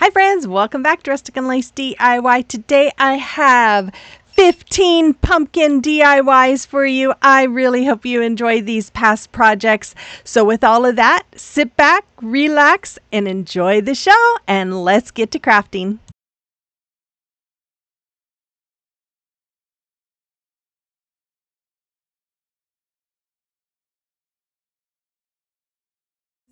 Hi friends, welcome back to Rustic and Lace DIY. Today I have 15 pumpkin DIYs for you. I really hope you enjoy these past projects. So with all of that, sit back, relax, and enjoy the show, and let's get to crafting.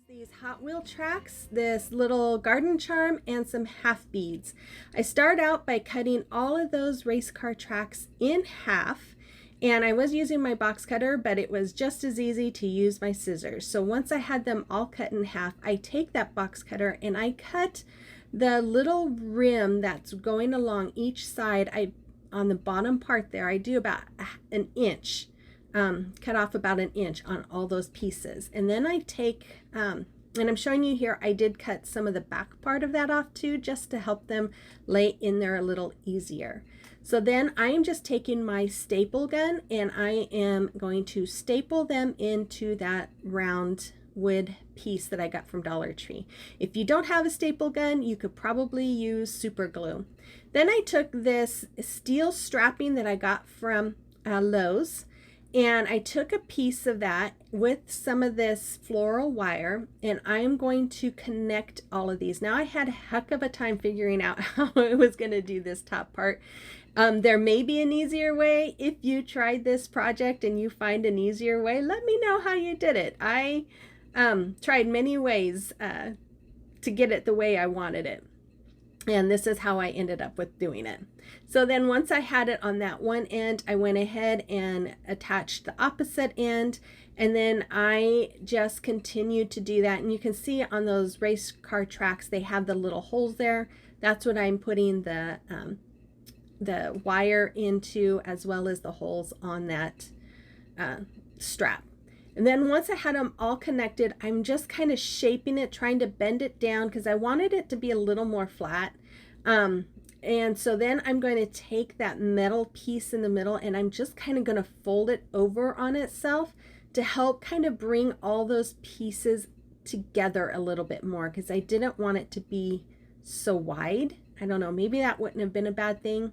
These Hot Wheel tracks, this little garden charm, and some half beads. I start out by cutting all of those race car tracks in half, and I was using my box cutter, but it was just as easy to use my scissors. So once I had them all cut in half, I take that box cutter and I cut the little rim that's going along each side. On the bottom part there, I do about an inch, cut off about an inch on all those pieces. And then I take, and I'm showing you here, I did cut some of the back part of that off too, just to help them lay in there a little easier. So then I am just taking my staple gun and I am going to staple them into that round wood piece that I got from Dollar Tree. If you don't have a staple gun, you could probably use super glue. Then I took this steel strapping that I got from Lowe's, and I took a piece of that with some of this floral wire, and I am going to connect all of these. Now I had a heck of a time figuring out how I was going to do this top part. There may be an easier way. If you tried this project and you find an easier way, let me know how you did it. I tried many ways to get it the way I wanted it. And this is how I ended up with doing it. So then once I had it on that one end, I went ahead and attached the opposite end. And then I just continued to do that. And you can see on those race car tracks, they have the little holes there. That's what I'm putting the wire into, as well as the holes on that strap. And then once I had them all connected, I'm just kind of shaping it, trying to bend it down because I wanted it to be a little more flat. And so then I'm going to take that metal piece in the middle and I'm just kind of going to fold it over on itself to help kind of bring all those pieces together a little bit more, because I didn't want it to be so wide. I don't know, maybe that wouldn't have been a bad thing.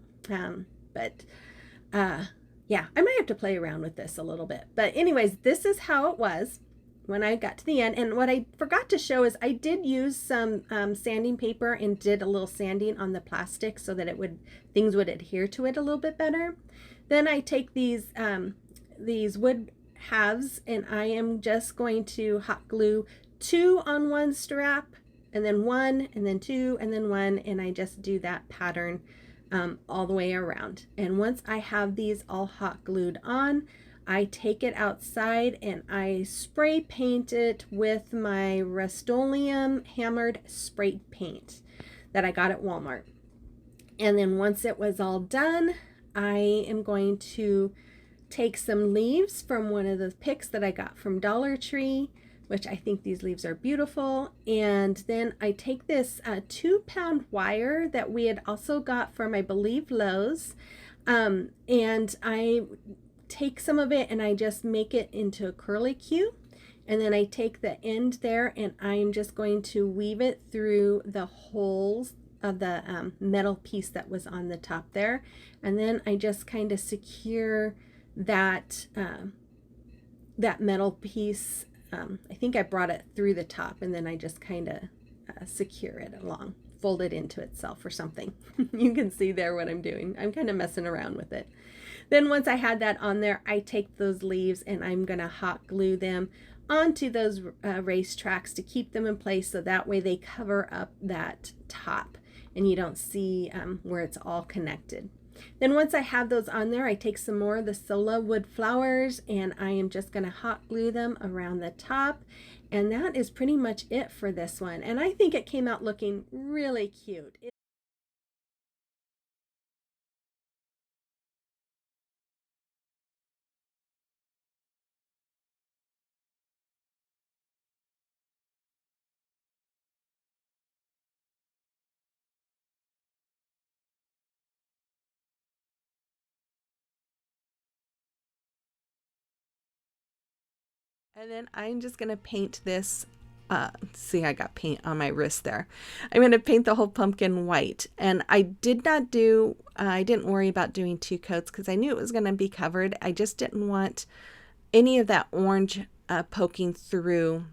Yeah, I might have to play around with this a little bit. But anyways, this is how it was when I got to the end. And what I forgot to show is I did use some sanding paper and did a little sanding on the plastic so that things would adhere to it a little bit better. Then I take these wood halves and I am just going to hot glue 2 on one strap, and then 1, and then 2, and then 1, and I just do that pattern all the way around. And once I have these all hot glued on, I take it outside and I spray paint it with my Rust-Oleum hammered spray paint that I got at Walmart. And then once it was all done, I am going to take some leaves from one of the picks that I got from Dollar Tree, which I think these leaves are beautiful. And then I take this 2-pound wire that we had also got from, I believe, Lowe's. And I take some of it and I just make it into a curlicue. And then I take the end there and I'm just going to weave it through the holes of the metal piece that was on the top there. And then I just kind of secure that, that metal piece. I think I brought it through the top, and then I just kind of secure it along, fold it into itself or something. You can see there what I'm doing. I'm kind of messing around with it. Then once I had that on there, I take those leaves and I'm going to hot glue them onto those race tracks to keep them in place, so that way they cover up that top and you don't see where it's all connected. Then once I have those on there, I take some more of the Sola wood flowers and I am just going to hot glue them around the top. And that is pretty much it for this one. And I think it came out looking really cute. And then I'm just going to paint this see, I got paint on my wrist there. I'm going to paint the whole pumpkin white. And I didn't worry about doing 2 coats because I knew it was going to be covered. I just didn't want any of that orange poking through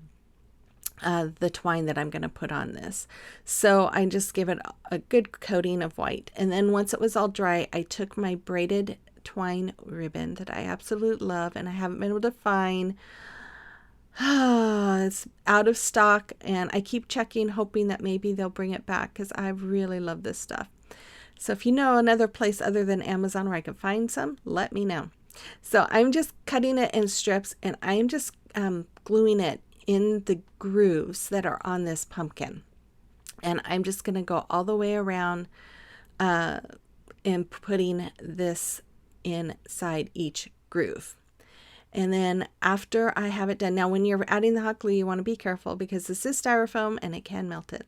the twine that I'm going to put on this. So I just give it a good coating of white. And then once it was all dry, I took my braided twine ribbon that I absolutely love and I haven't been able to find. It's out of stock, and I keep checking, hoping that maybe they'll bring it back because I really love this stuff. So if you know another place other than Amazon where I can find some, let me know. So I'm just cutting it in strips, and I'm just gluing it in the grooves that are on this pumpkin. And I'm just going to go all the way around and putting this inside each groove. And then after I have it done, now when you're adding the hot glue, you want to be careful because this is styrofoam and it can melt it.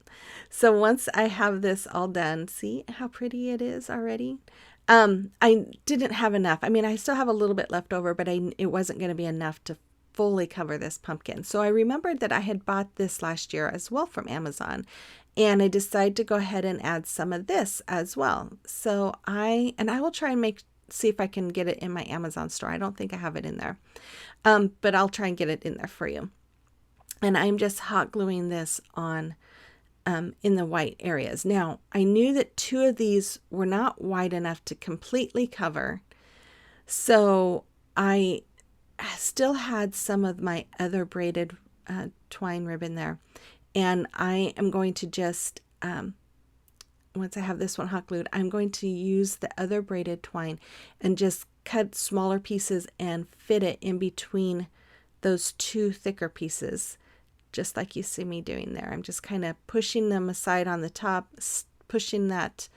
So once I have this all done, see how pretty it is already? I didn't have enough. I mean, I still have a little bit left over, but it wasn't going to be enough to fully cover this pumpkin. So I remembered that I had bought this last year as well from Amazon, and I decided to go ahead and add some of this as well. So I will try and see if I can get it in my Amazon store. I don't think I have it in there, but I'll try and get it in there for you. And I'm just hot gluing this on in the white areas. Now, I knew that 2 of these were not wide enough to completely cover, so I still had some of my other braided twine ribbon there, and I am going to just once I have this one hot glued, I'm going to use the other braided twine and just cut smaller pieces and fit it in between those 2 thicker pieces, just like you see me doing there. I'm just kind of pushing them aside on the top, pushing that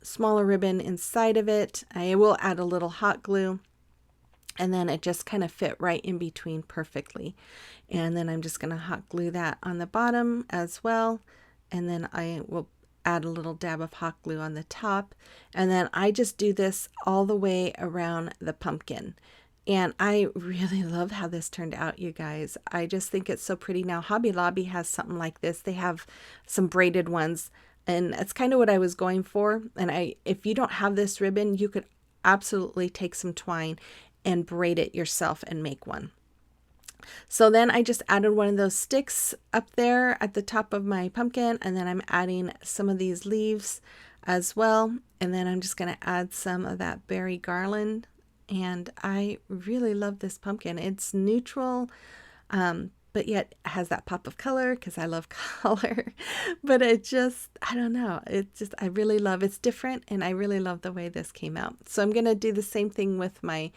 smaller ribbon inside of it. I will add a little hot glue, and then it just kind of fit right in between perfectly. And then I'm just going to hot glue that on the bottom as well, and then I will add a little dab of hot glue on the top, and then I just do this all the way around the pumpkin. And I really love how this turned out, you guys. I just think it's so pretty. Now, Hobby Lobby has something like this. They have some braided ones, and that's kind of what I was going for. And if you don't have this ribbon, you could absolutely take some twine and braid it yourself and make one. So then I just added one of those sticks up there at the top of my pumpkin, and then I'm adding some of these leaves as well. And then I'm just going to add some of that berry garland. And I really love this pumpkin. It's neutral, but yet has that pop of color because I love color. But I don't know. I really love, it's different, and I really love the way this came out. So I'm going to do the same thing with my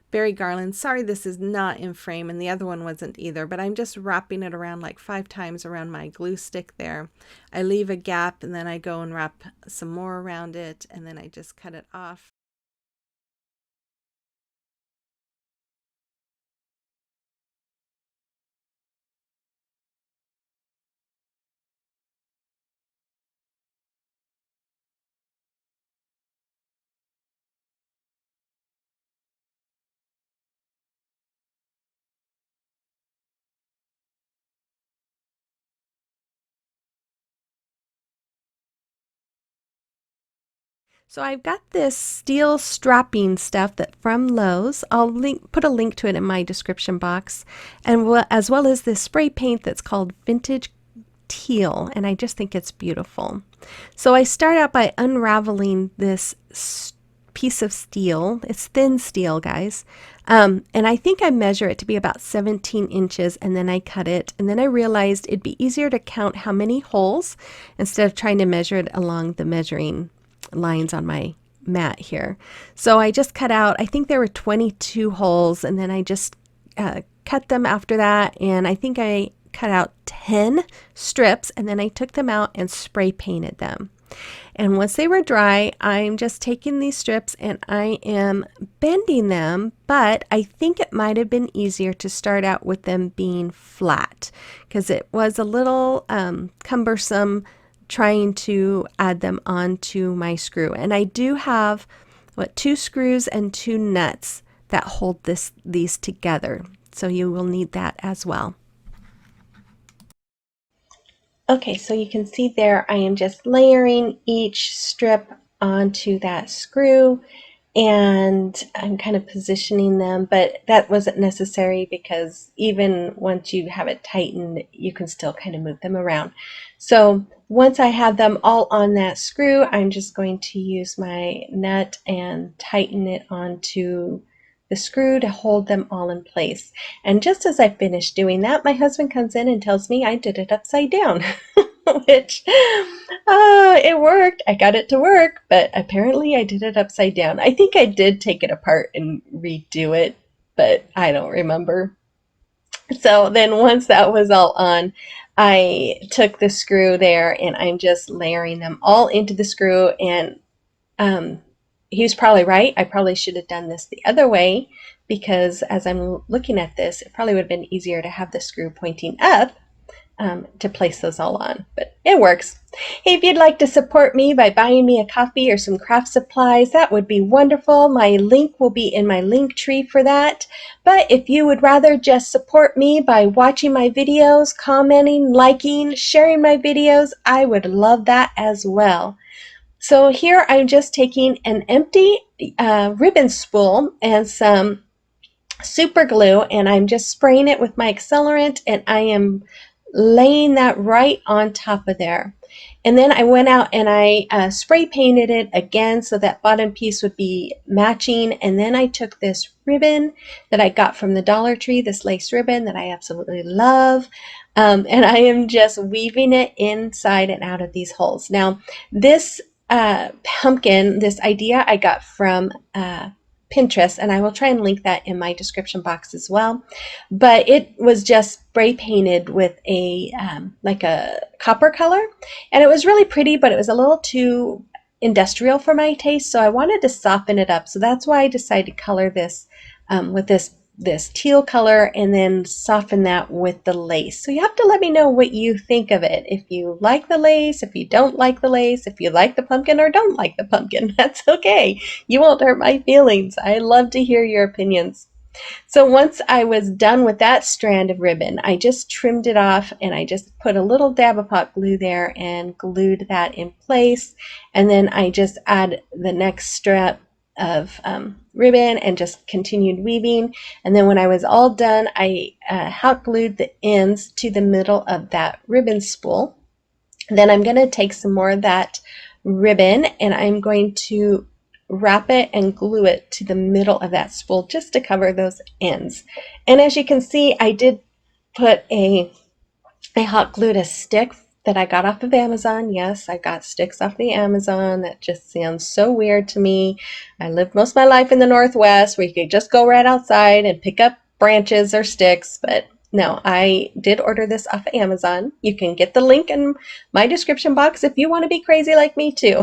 berry garland. Sorry, this is not in frame, and the other one wasn't either, but I'm just wrapping it around like 5 times around my glue stick there. I leave a gap, and then I go and wrap some more around it, and then I just cut it off. So I've got this steel strapping stuff that from Lowe's. I'll put a link to it in my description box, and as well as this spray paint that's called Vintage Teal, and I just think it's beautiful. So I start out by unraveling this piece of steel. It's thin steel, guys. And I think I measure it to be about 17 inches, and then I cut it. And then I realized it'd be easier to count how many holes instead of trying to measure it along the measuring lines on my mat here. So I just cut out, I think there were 22 holes, and then I just cut them after that, and I think I cut out 10 strips, and then I took them out and spray painted them. And once they were dry, I'm just taking these strips and I am bending them, but I think it might have been easier to start out with them being flat because it was a little cumbersome trying to add them onto my screw. And I do have 2 screws and 2 nuts that hold these together, so you will need that as well. Okay, so you can see there I am just layering each strip onto that screw, and I'm kind of positioning them, but that wasn't necessary because even once you have it tightened, you can still kind of move them around. So once I have them all on that screw, I'm just going to use my nut and tighten it onto the screw to hold them all in place. And just as I finish doing that, my husband comes in and tells me I did it upside down. Which it worked. I got it to work, but apparently I did it upside down. I think I did take it apart and redo it, but I don't remember. So then once that was all on, I took the screw there and I'm just layering them all into the screw. And um, he was probably right. I probably should have done this the other way, because as I'm looking at this, it probably would have been easier to have the screw pointing up to place those all on, but it works. Hey, if you'd like to support me by buying me a coffee or some craft supplies, that would be wonderful. My link will be in my link tree for that. But if you would rather just support me by watching my videos, commenting, liking, sharing my videos, I would love that as well. So here I'm just taking an empty ribbon spool and some super glue, and I'm just spraying it with my accelerant, and I am laying that right on top of there. And then I went out and I spray painted it again so that bottom piece would be matching. And then I took this ribbon that I got from the Dollar Tree, this lace ribbon that I absolutely love, and I am just weaving it inside and out of these holes. Now, this pumpkin, this idea I got from Pinterest, and I will try and link that in my description box as well. But it was just spray painted with a like a copper color, and it was really pretty, but it was a little too industrial for my taste, so I wanted to soften it up. So that's why I decided to color this with this teal color and then soften that with the lace. So you have to let me know what you think of it. If you like the lace, if you don't like the lace, if you like the pumpkin or don't like the pumpkin, that's okay. You won't hurt my feelings. I love to hear your opinions. So once I was done with that strand of ribbon, I just trimmed it off and I just put a little dab of hot glue there and glued that in place. And then I just add the next strap of ribbon and just continued weaving. And then when I was all done, I hot glued the ends to the middle of that ribbon spool. Then I'm going to take some more of that ribbon and I'm going to wrap it and glue it to the middle of that spool just to cover those ends. And as you can see, I did put I hot glued a stick that I got off of Amazon. Yes, I got sticks off the Amazon. That just sounds so weird to me. I lived most of my life in the Northwest where you could just go right outside and pick up branches or sticks, but no, I did order this off of Amazon. You can get the link in my description box if you want to be crazy like me too.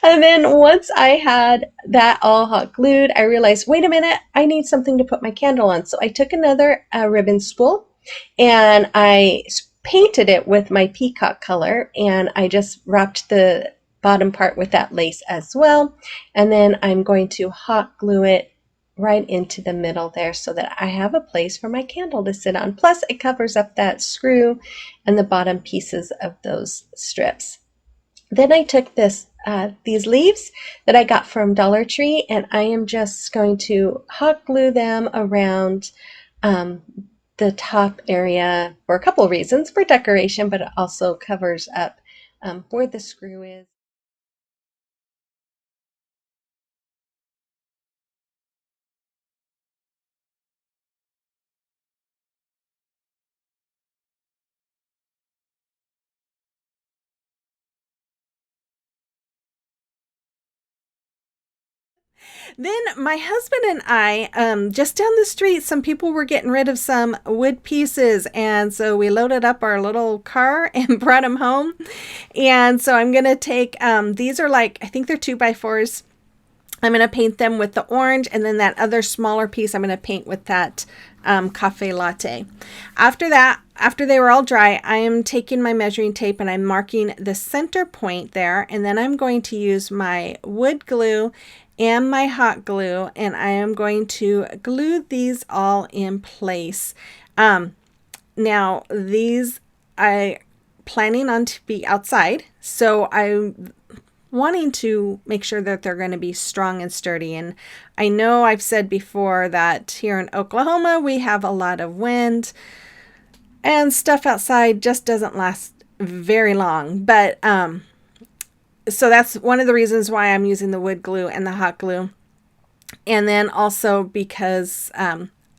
And then once I had that all hot glued, I realized, wait a minute, I need something to put my candle on. So I took another ribbon spool and I painted it with my peacock color, and I just wrapped the bottom part with that lace as well. And then I'm going to hot glue it right into the middle there so that I have a place for my candle to sit on. Plus it covers up that screw and the bottom pieces of those strips. Then I took these leaves that I got from Dollar Tree, and I am just going to hot glue them around the top area for a couple of reasons, for decoration, but it also covers up where the screw is. Then my husband and I, just down the street, some people were getting rid of some wood pieces. And so we loaded up our little car and brought them home. And so I'm going to take, these are like, I think they're 2x4s. I'm going to paint them with the orange, and then that other smaller piece I'm going to paint with that cafe latte. After that, after they were all dry, I am taking my measuring tape and I'm marking the center point there, and then I'm going to use my wood glue and my hot glue, and I am going to glue these all in place. Now these, I planning on to be outside, so I'm wanting to make sure that they're going to be strong and sturdy. And I know I've said before that here in Oklahoma we have a lot of wind and stuff outside just doesn't last very long. But so that's one of the reasons why I'm using the wood glue and the hot glue. And then also because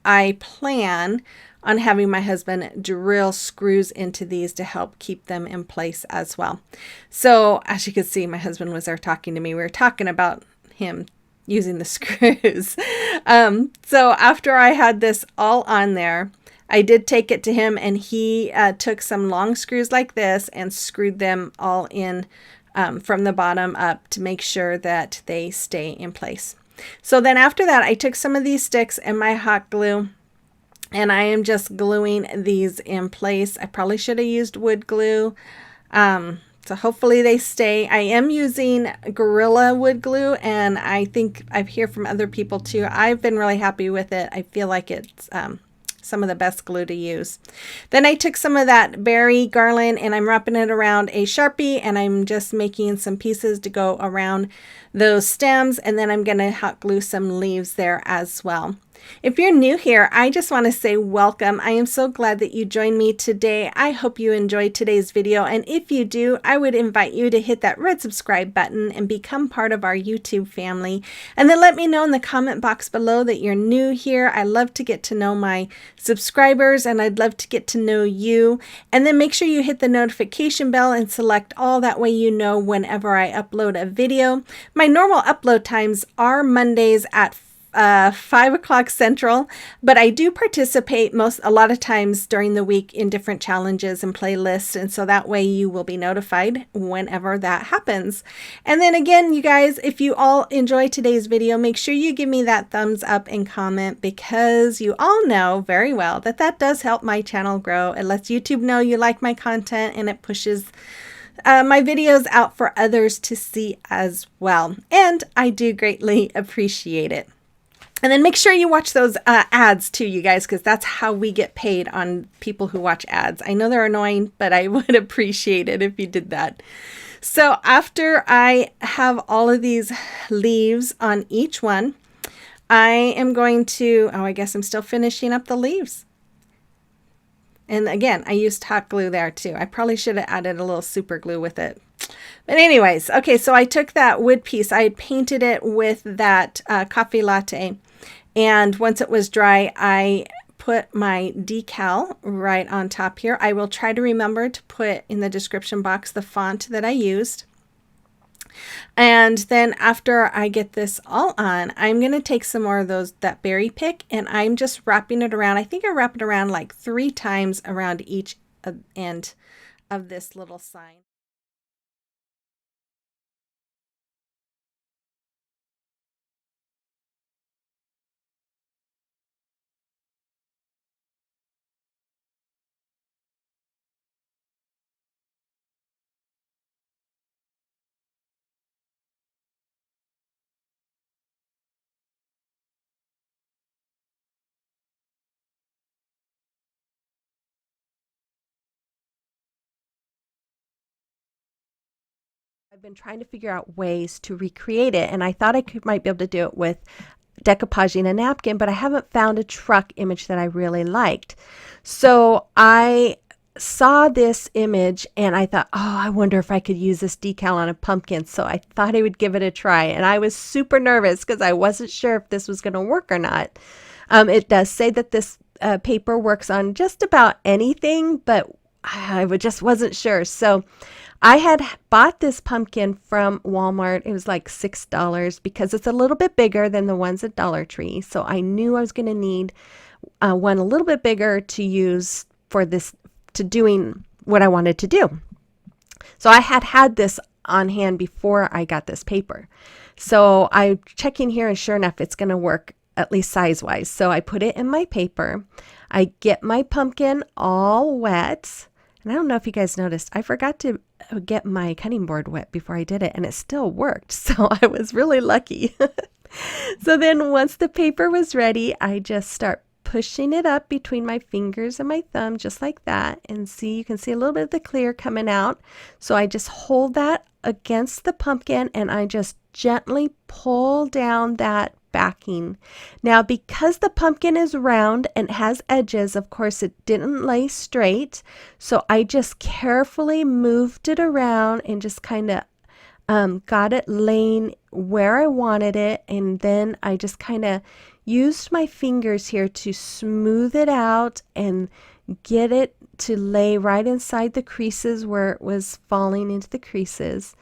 I plan on having my husband drill screws into these to help keep them in place as well. So as you can see, my husband was there talking to me. We were talking about him using the screws. So after I had this all on there, I did take it to him, and he took some long screws like this and screwed them all in from the bottom up to make sure that they stay in place. So then after that, I took some of these sticks and my hot glue, and I am just gluing these in place. I probably should have used wood glue. So hopefully they stay. I am using Gorilla wood glue, and I think I've heard from other people too. I've been really happy with it. I feel like it's some of the best glue to use. Then I took some of that berry garland and I'm wrapping it around a Sharpie, and I'm just making some pieces to go around those stems, and then I'm going to hot glue some leaves there as well. If you're new here, I just want to say welcome. I am so glad that you joined me today. I hope you enjoyed today's video, and if you do, I would invite you to hit that red subscribe button and become part of our YouTube family. And then let me know in the comment box below that you're new here. I love to get to know my subscribers, and I'd love to get to know you. And then make sure you hit the notification bell and select all. That way you know whenever I upload a video. My normal upload times are Mondays at 5 o'clock Central, but I do participate a lot of times during the week in different challenges and playlists, and so that way you will be notified whenever that happens. And then again, you guys, if you all enjoy today's video, make sure you give me that thumbs up and comment, because you all know very well that that does help my channel grow. It lets YouTube know you like my content, and it pushes my videos out for others to see as well, and I do greatly appreciate it. And then make sure you watch those ads too, you guys, because that's how we get paid on people who watch ads. I know they're annoying, but I would appreciate it if you did that. So after I have all of these leaves on each one, I am going to, I guess I'm still finishing up the leaves. And again, I used hot glue there too. I probably should have added a little super glue with it. But anyways, okay, so I took that wood piece. I had painted it with that coffee latte. And once it was dry, I put my decal right on top here. I will try to remember to put in the description box the font that I used. And then after I get this all on, I'm going to take some more of that berry pick, and I'm just wrapping it around. I think I wrap it around like 3 times around each end of this little sign. I've been trying to figure out ways to recreate it, and I thought I might be able to do it with decoupaging a napkin, but I haven't found a truck image that I really liked. So I saw this image and I thought, oh, I wonder if I could use this decal on a pumpkin. So I thought I would give it a try, and I was super nervous because I wasn't sure if this was going to work or not. It does say that this paper works on just about anything, but I just wasn't sure. So I had bought this pumpkin from Walmart. It was like $6 because it's a little bit bigger than the ones at Dollar Tree. So I knew I was going to need one a little bit bigger to use for this, to doing what I wanted to do. So I had this on hand before I got this paper. So I'm checking here, and sure enough, it's going to work, at least size-wise. So I put it in my paper. I get my pumpkin all wet. And I don't know if you guys noticed, I forgot to get my cutting board wet before I did it, and it still worked. So I was really lucky. So then once the paper was ready, I just start pushing it up between my fingers and my thumb, just like that. And see, you can see a little bit of the clear coming out. So I just hold that against the pumpkin and I just gently pull down that backing. Now, because the pumpkin is round and has edges, of course, it didn't lay straight. So I just carefully moved it around and just kind of got it laying where I wanted it, and then I just kind of used my fingers here to smooth it out and get it to lay right inside the creases where it was falling into the creases.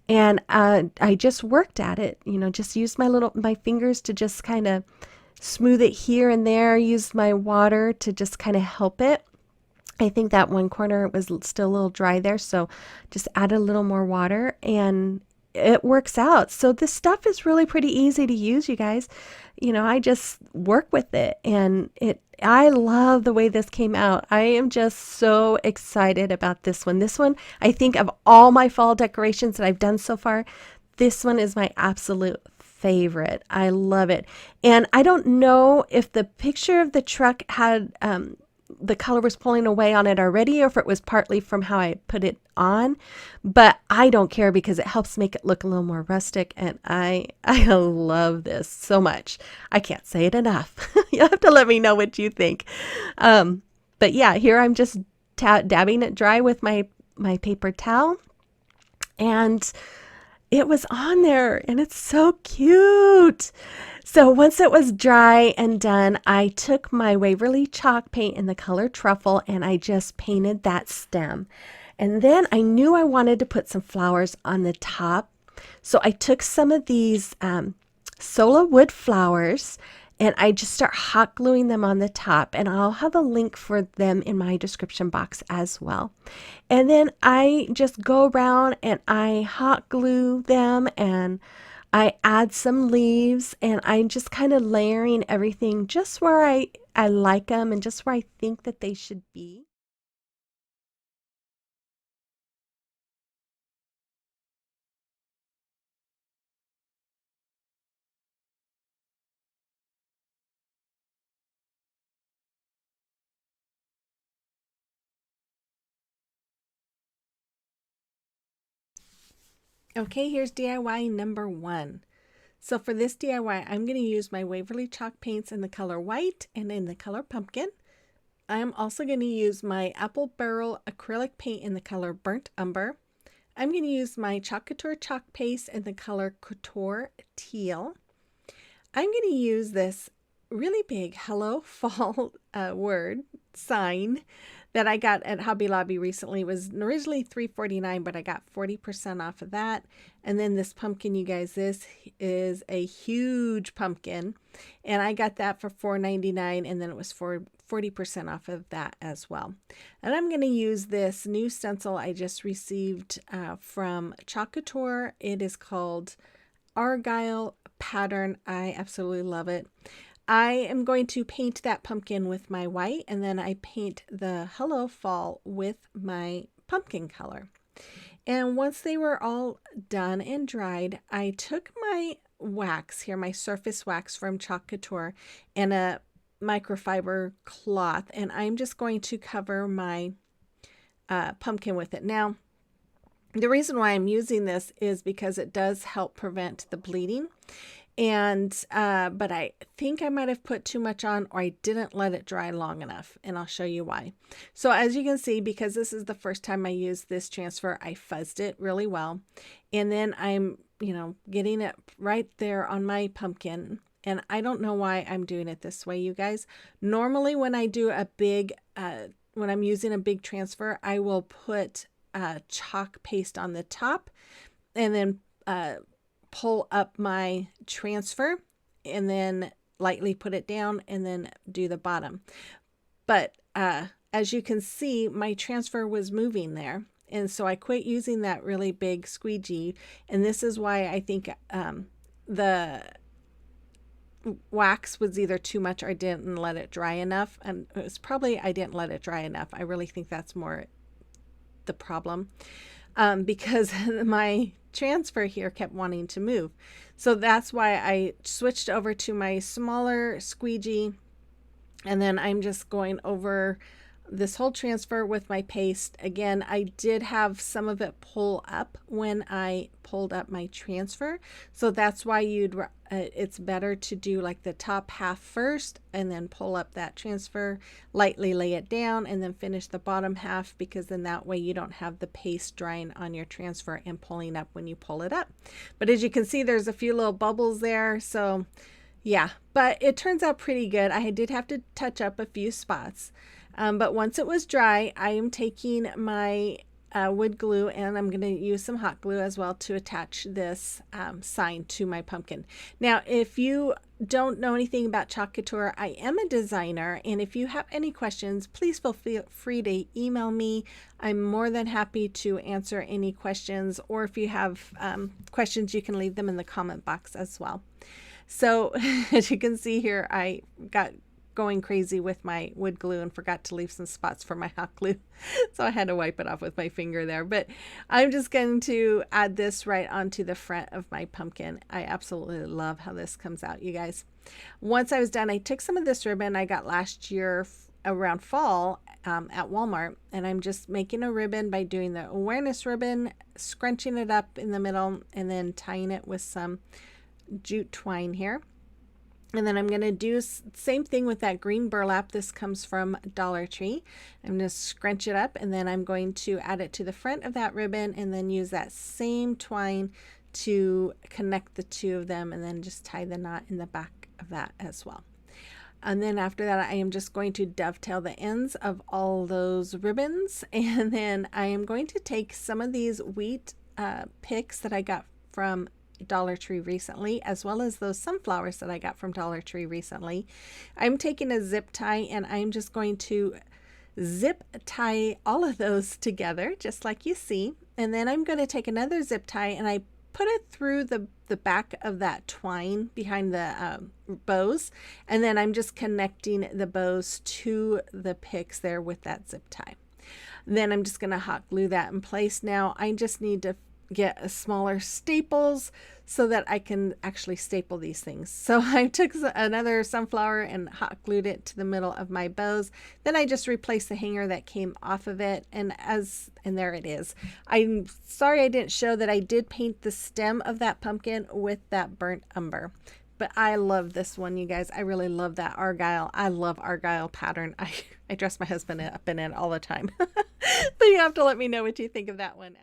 And I just worked at it, you know, just used my fingers to just kind of smooth it here and there, used my water to just kind of help it. I think that one corner was still a little dry there, so just add a little more water and it works out. So this stuff is really pretty easy to use, you guys. You know, I just work with it and I love the way this came out. I am just so excited about this one. This one, I think of all my fall decorations that I've done so far, this one is my absolute favorite. I love it. And I don't know if the picture of the truck had the color was pulling away on it already or if it was partly from how I put it on, but I don't care because it helps make it look a little more rustic, and I love this so much. I can't say it enough. You'll have to let me know what you think. But yeah, here I'm just dabbing it dry with my paper towel, and it was on there and it's so cute. So once it was dry and done, I took my Waverly chalk paint in the color Truffle and I just painted that stem. And then I knew I wanted to put some flowers on the top. So I took some of these Sola wood flowers and I just start hot gluing them on the top, and I'll have a link for them in my description box as well. And then I just go around and I hot glue them and I add some leaves, and I'm just kind of layering everything just where I like them and just where I think that they should be. Okay, here's DIY number 1. So for this DIY, I'm going to use my Waverly chalk paints in the color white and in the color pumpkin. I'm also going to use my Apple Barrel acrylic paint in the color burnt umber. I'm going to use my Chalk Couture chalk paste in the color Couture teal. I'm going to use this really big Hello Fall word sign that I got at Hobby Lobby recently. It was originally $3.49, but I got 40% off of that. And then this pumpkin, you guys, this is a huge pumpkin, and I got that for $4.99, and then it was for 40% off of that as well. And I'm going to use this new stencil I just received from Chalk Couture. It is called Argyle Pattern. I absolutely love it. I am going to paint that pumpkin with my white, and then I paint the Hello Fall with my pumpkin color. And once they were all done and dried, I took my wax here, my surface wax from Chalk Couture, and a microfiber cloth, and I'm just going to cover my pumpkin with it. Now, the reason why I'm using this is because it does help prevent the bleeding. And but I think I might have put too much on, or I didn't let it dry long enough, and I'll show you why. So as you can see, because this is the first time I used this transfer, I fuzzed it really well, and then I'm, you know, getting it right there on my pumpkin. And I don't know why I'm doing it this way, you guys. Normally when I do a big when I'm using a big transfer, I will put chalk paste on the top and then pull up my transfer and then lightly put it down and then do the bottom. But as you can see, my transfer was moving there, and so I quit using that really big squeegee, and this is why I think the wax was either too much or I didn't let it dry enough, and it was probably I didn't let it dry enough. I really think that's more the problem, because my transfer here kept wanting to move. So that's why I switched over to my smaller squeegee And then I'm just going over this whole transfer with my paste. Again, I did have some of it pull up when I pulled up my transfer. So that's why it's better to do like the top half first and then pull up that transfer, lightly lay it down, and then finish the bottom half, because then that way you don't have the paste drying on your transfer and pulling up when you pull it up. But as you can see, there's a few little bubbles there. So yeah, but it turns out pretty good. I did have to touch up a few spots. But once it was dry, I am taking my wood glue, and I'm going to use some hot glue as well to attach this sign to my pumpkin. Now, if you don't know anything about Chalk Couture, I am a designer, and if you have any questions, please feel free to email me. I'm more than happy to answer any questions, or if you have questions, you can leave them in the comment box as well. So as you can see here, I got going crazy with my wood glue and forgot to leave some spots for my hot glue. So I had to wipe it off with my finger there. But I'm just going to add this right onto the front of my pumpkin. I absolutely love how this comes out, you guys. Once I was done, I took some of this ribbon I got last year around fall at Walmart, and I'm just making a ribbon by doing the awareness ribbon, scrunching it up in the middle, and then tying it with some jute twine here. And then I'm going to do same thing with that green burlap. This comes from Dollar Tree. I'm going to scrunch it up, and then I'm going to add it to the front of that ribbon, and then use that same twine to connect the two of them, and then just tie the knot in the back of that as well. And then after that, I am just going to dovetail the ends of all those ribbons, and then I am going to take some of these wheat picks that I got from Dollar Tree recently, as well as those sunflowers that I got from Dollar Tree recently. I'm taking a zip tie, and I'm just going to zip tie all of those together, just like you see. And then I'm going to take another zip tie, and I put it through the back of that twine behind the bows, and then I'm just connecting the bows to the picks there with that zip tie. Then I'm just going to hot glue that in place. Now I just need to get a smaller staples so that I can actually staple these things. So I took another sunflower and hot glued it to the middle of my bows. Then I just replaced the hanger that came off of it, and there it is. I'm sorry I didn't show that I did paint the stem of that pumpkin with that burnt umber. But I love this one, you guys. I really love that argyle. I love argyle pattern. I dress my husband up in it all the time. But you have to let me know what you think of that one.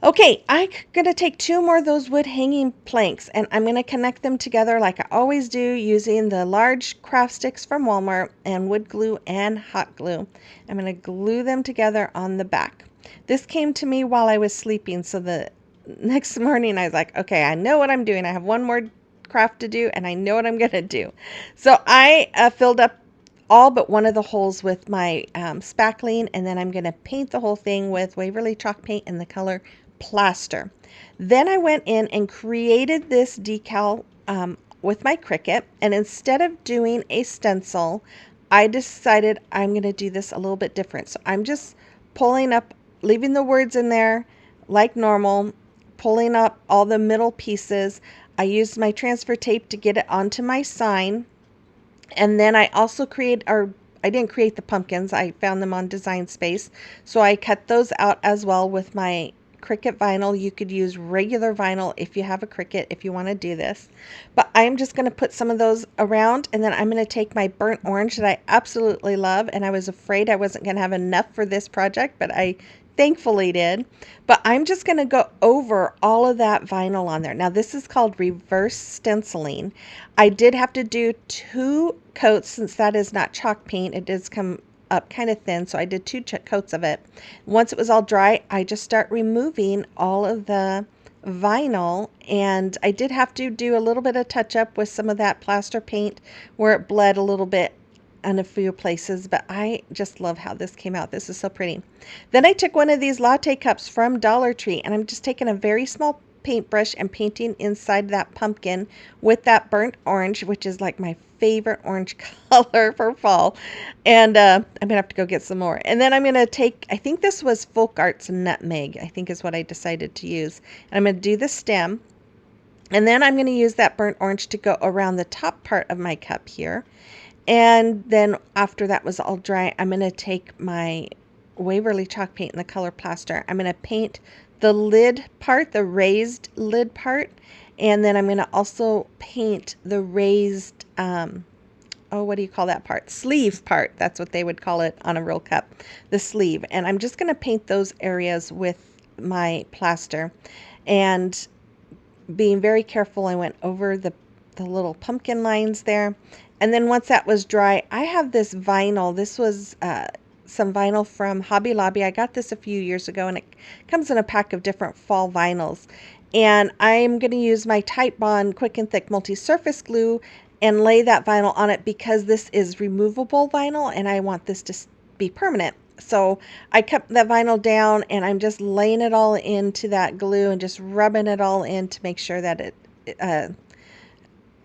Okay, I'm going to take two more of those wood hanging planks, and I'm going to connect them together like I always do, using the large craft sticks from Walmart and wood glue and hot glue. I'm going to glue them together on the back. This came to me while I was sleeping, so the next morning I was like, okay, I know what I'm doing. I have one more craft to do, and I know what I'm going to do. So I filled up all but one of the holes with my spackling, and then I'm going to paint the whole thing with Waverly chalk paint in the color Plaster. Then I went in and created this decal with my Cricut, and instead of doing a stencil, I decided I'm going to do this a little bit different. So I'm just pulling up, leaving the words in there like normal, pulling up all the middle pieces. I used my transfer tape to get it onto my sign, and then I also I didn't create the pumpkins. I found them on Design Space, so I cut those out as well with my Cricut vinyl. You could use regular vinyl if you have a Cricut if you want to do this. But I'm just going to put some of those around, and then I'm going to take my burnt orange that I absolutely love, and I was afraid I wasn't going to have enough for this project, but I thankfully did. But I'm just going to go over all of that vinyl on there. Now this is called reverse stenciling. I did have to do 2 coats since that is not chalk paint. It does come up kind of thin, so I did 2 coats of it. Once it was all dry, I just start removing all of the vinyl, and I did have to do a little bit of touch up with some of that plaster paint where it bled a little bit in a few places, but I just love how this came out. This is so pretty. Then I took one of these latte cups from Dollar Tree, and I'm just taking a very small paintbrush and painting inside that pumpkin with that burnt orange, which is like my favorite orange color for fall. And I'm gonna have to go get some more. And then I'm gonna take, I think this was Folk Arts Nutmeg, I think is what I decided to use. And I'm gonna do the stem, and then I'm gonna use that burnt orange to go around the top part of my cup here. And then after that was all dry, I'm going to take my Waverly chalk paint and the color plaster. I'm going to paint the lid part, the raised lid part, and then I'm going to also paint the raised, oh, what do you call that part? Sleeve part. That's what they would call it on a real cup, the sleeve. And I'm just going to paint those areas with my plaster. And being very careful, I went over the little pumpkin lines there. And then once that was dry, I have this vinyl. This was some vinyl from Hobby Lobby. I got this a few years ago, and it comes in a pack of different fall vinyls. And I'm going to use my Type Bond Quick and Thick Multi-Surface Glue and lay that vinyl on it because this is removable vinyl, and I want this to be permanent. So I kept that vinyl down, and I'm just laying it all into that glue and just rubbing it all in to make sure that it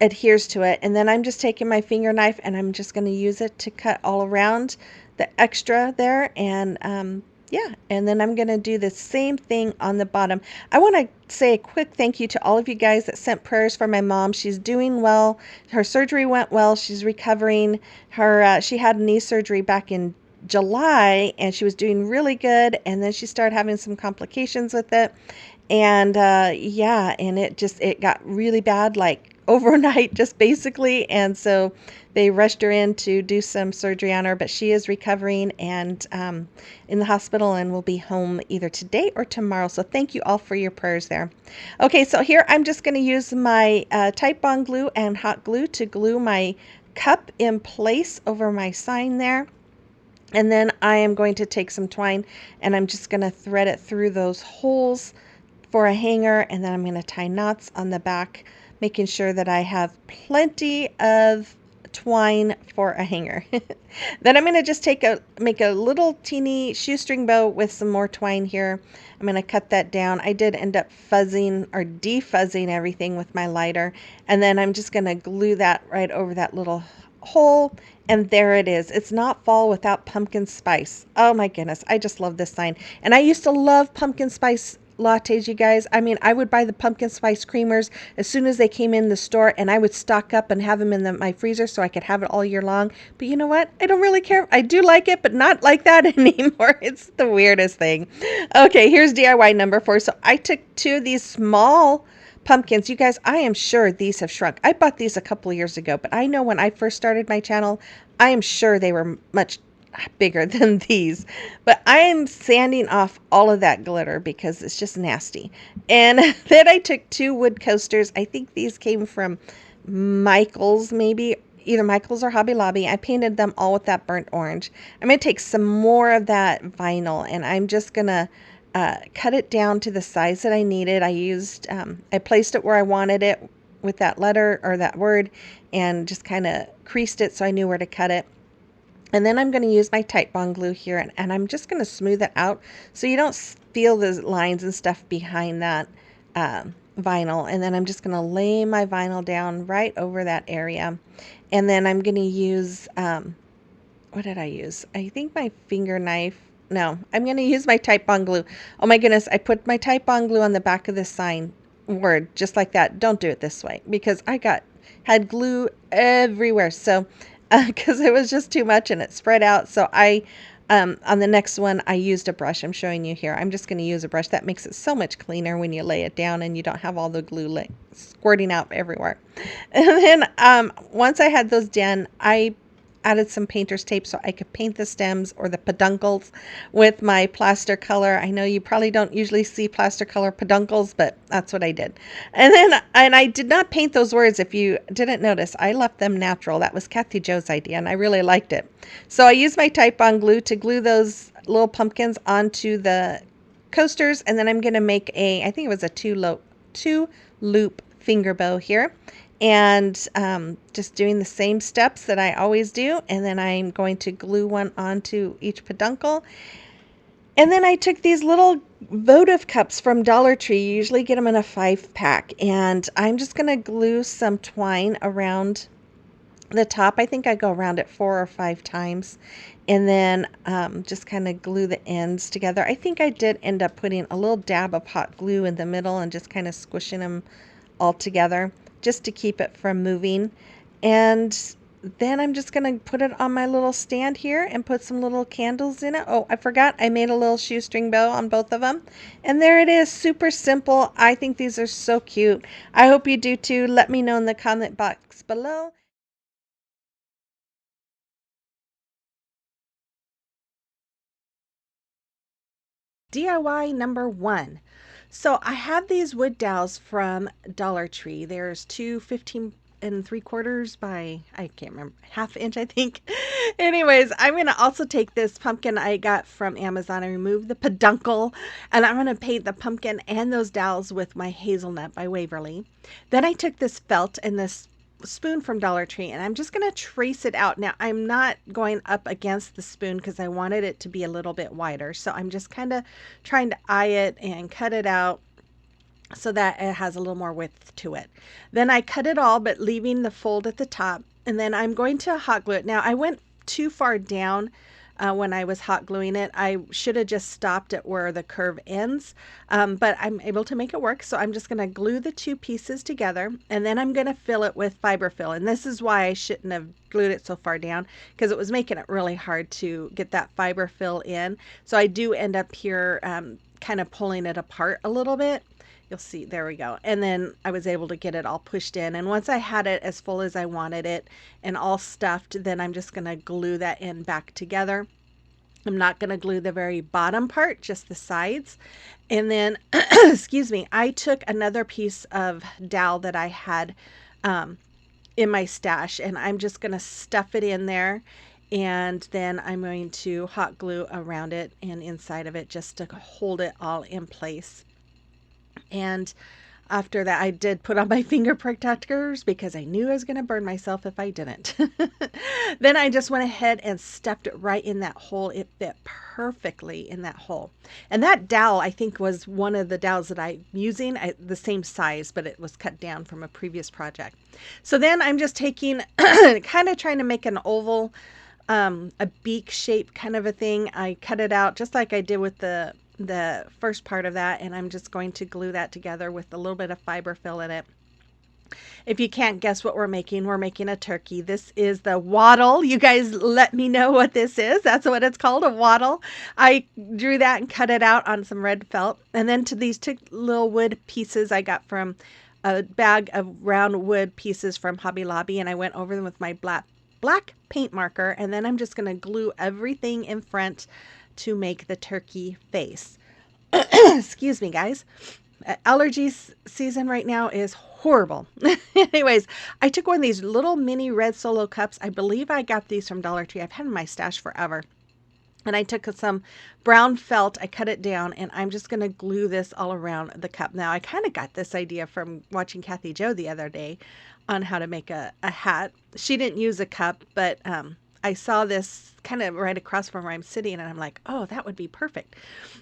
adheres to it. And then I'm just taking my finger knife and I'm just going to use it to cut all around the extra there. And yeah, and then I'm going to do the same thing on the bottom. I want to say a quick thank you to all of you guys that sent prayers for my mom. She's doing well. Her surgery went well. She's recovering. She had knee surgery back in July, and she was doing really good, and then she started having some complications with it. And yeah, and it got really bad, like overnight, just basically. And so they rushed her in to do some surgery on her, but she is recovering and in the hospital and will be home either today or tomorrow. So thank you all for your prayers there. Okay, so here I'm just going to use my Type Bond glue and hot glue to glue my cup in place over my sign there. And then I am going to take some twine and I'm just going to thread it through those holes for a hanger, and then I'm going to tie knots on the back, making sure that I have plenty of twine for a hanger. Then I'm going to just make a little teeny shoestring bow with some more twine here. I'm going to cut that down. I did end up fuzzing or defuzzing everything with my lighter, and then I'm just going to glue that right over that little hole, and there it is. It's not fall without pumpkin spice. Oh my goodness, I just love this sign. And I used to love pumpkin spice lattes, you guys. I mean, I would buy the pumpkin spice creamers as soon as they came in the store, and I would stock up and have them in my freezer so I could have it all year long. But you know what? I don't really care. I do like it, but not like that anymore. It's the weirdest thing. Okay, here's DIY number 4. So I took 2 of these small pumpkins. You guys, I am sure these have shrunk. I bought these a couple of years ago, but I know when I first started my channel, I am sure they were much bigger than these. But I am sanding off all of that glitter because it's just nasty. And then I took 2 wood coasters. I think these came from Michael's, maybe either Michael's or Hobby Lobby. I painted them all with that burnt orange. I'm going to take some more of that vinyl, and I'm just going to cut it down to the size that I needed. I placed it where I wanted it with that letter or that word, and just kind of creased it so I knew where to cut it. And then I'm going to use my Type Bond glue here, and I'm just going to smooth it out so you don't feel the lines and stuff behind that vinyl. And then I'm just going to lay my vinyl down right over that area. And then I'm going to use, what did I use? I think my finger knife. No, I'm going to use my Type Bond glue. Oh my goodness, I put my Type Bond glue on the back of this sign word, just like that. Don't do it this way because I had glue everywhere. So because it was just too much and it spread out. So on the next one, I used a brush. I'm showing you here. I'm just going to use a brush. That makes it so much cleaner when you lay it down and you don't have all the glue squirting out everywhere. And then once I had those done, I added some painter's tape so I could paint the stems or the peduncles with my plaster color. I know you probably don't usually see plaster color peduncles, but that's what I did. And I did not paint those words. If you didn't notice, I left them natural. That was Kathy Jo's idea, and I really liked it. So I used my Type Bond glue to glue those little pumpkins onto the coasters, and then I'm going to make I think it was a two loop finger bow here. And just doing the same steps that I always do, and then I'm going to glue one onto each peduncle. And then I took these little votive cups from Dollar Tree. You usually get them in a 5-pack, and I'm just going to glue some twine around the top. I think I go around it 4 or 5 times, and then just kind of glue the ends together. I think I did end up putting a little dab of hot glue in the middle and just kind of squishing them all together, just to keep it from moving. And then I'm just going to put it on my little stand here and put some little candles in it. Oh, I forgot I made a little shoestring bow on both of them. And there it is, super simple. I think these are so cute. I hope you do too. Let me know in the comment box below. DIY number 1. So I have these wood dowels from Dollar Tree. There's two 15 3/4 by, I can't remember, ½ inch, I think. Anyways, I'm going to also take this pumpkin I got from Amazon. I removed the peduncle, and I'm going to paint the pumpkin and those dowels with my hazelnut by Waverly. Then I took this felt and this spoon from Dollar Tree, and I'm just going to trace it out. Now, I'm not going up against the spoon because I wanted it to be a little bit wider. So I'm just kind of trying to eye it and cut it out so that it has a little more width to it. Then I cut it all, but leaving the fold at the top. And then I'm going to hot glue it. Now, I went too far down when I was hot gluing it. I should have just stopped at where the curve ends, but I'm able to make it work. So I'm just going to glue the two pieces together, and then I'm going to fill it with fiberfill. And this is why I shouldn't have glued it so far down, because it was making it really hard to get that fiberfill in. So I do end up here kind of pulling it apart a little bit. You'll see, there we go. And then I was able to get it all pushed in. And once I had it as full as I wanted it and all stuffed, then I'm just going to glue that in back together. I'm not going to glue the very bottom part, just the sides. And then, excuse me, I took another piece of dowel that I had in my stash, and I'm just going to stuff it in there. And then I'm going to hot glue around it and inside of it just to hold it all in place. And after that, I did put on my finger protectors because I knew I was going to burn myself if I didn't. Then I just went ahead and stuffed it right in that hole. It fit perfectly in that hole. And that dowel, I think, was one of the dowels that I'm using, the same size, but it was cut down from a previous project. So then I'm just taking, kind of trying to make an oval, a beak shape kind of a thing. I cut it out just like I did with the first part of that, and I'm just going to glue that together with a little bit of fiberfill in it. If you can't guess what we're making a turkey. This is the wattle. You guys let me know what this is. That's what it's called, a wattle. I drew that and cut it out on some red felt. And then to these two little wood pieces I got from a bag of round wood pieces from Hobby Lobby, and I went over them with my black paint marker, and then I'm just going to glue everything in front to make the turkey face. Excuse me, guys. Allergy season right now is horrible. Anyways, I took one of these little mini red Solo cups. I believe I got these from Dollar Tree. I've had them in my stash forever. And I took some brown felt, I cut it down, and I'm just going to glue this all around the cup. Now, I kind of got this idea from watching Kathy Joe the other day on how to make a hat. She didn't use a cup, but I saw this kind of right across from where I'm sitting, and I'm like, oh, that would be perfect.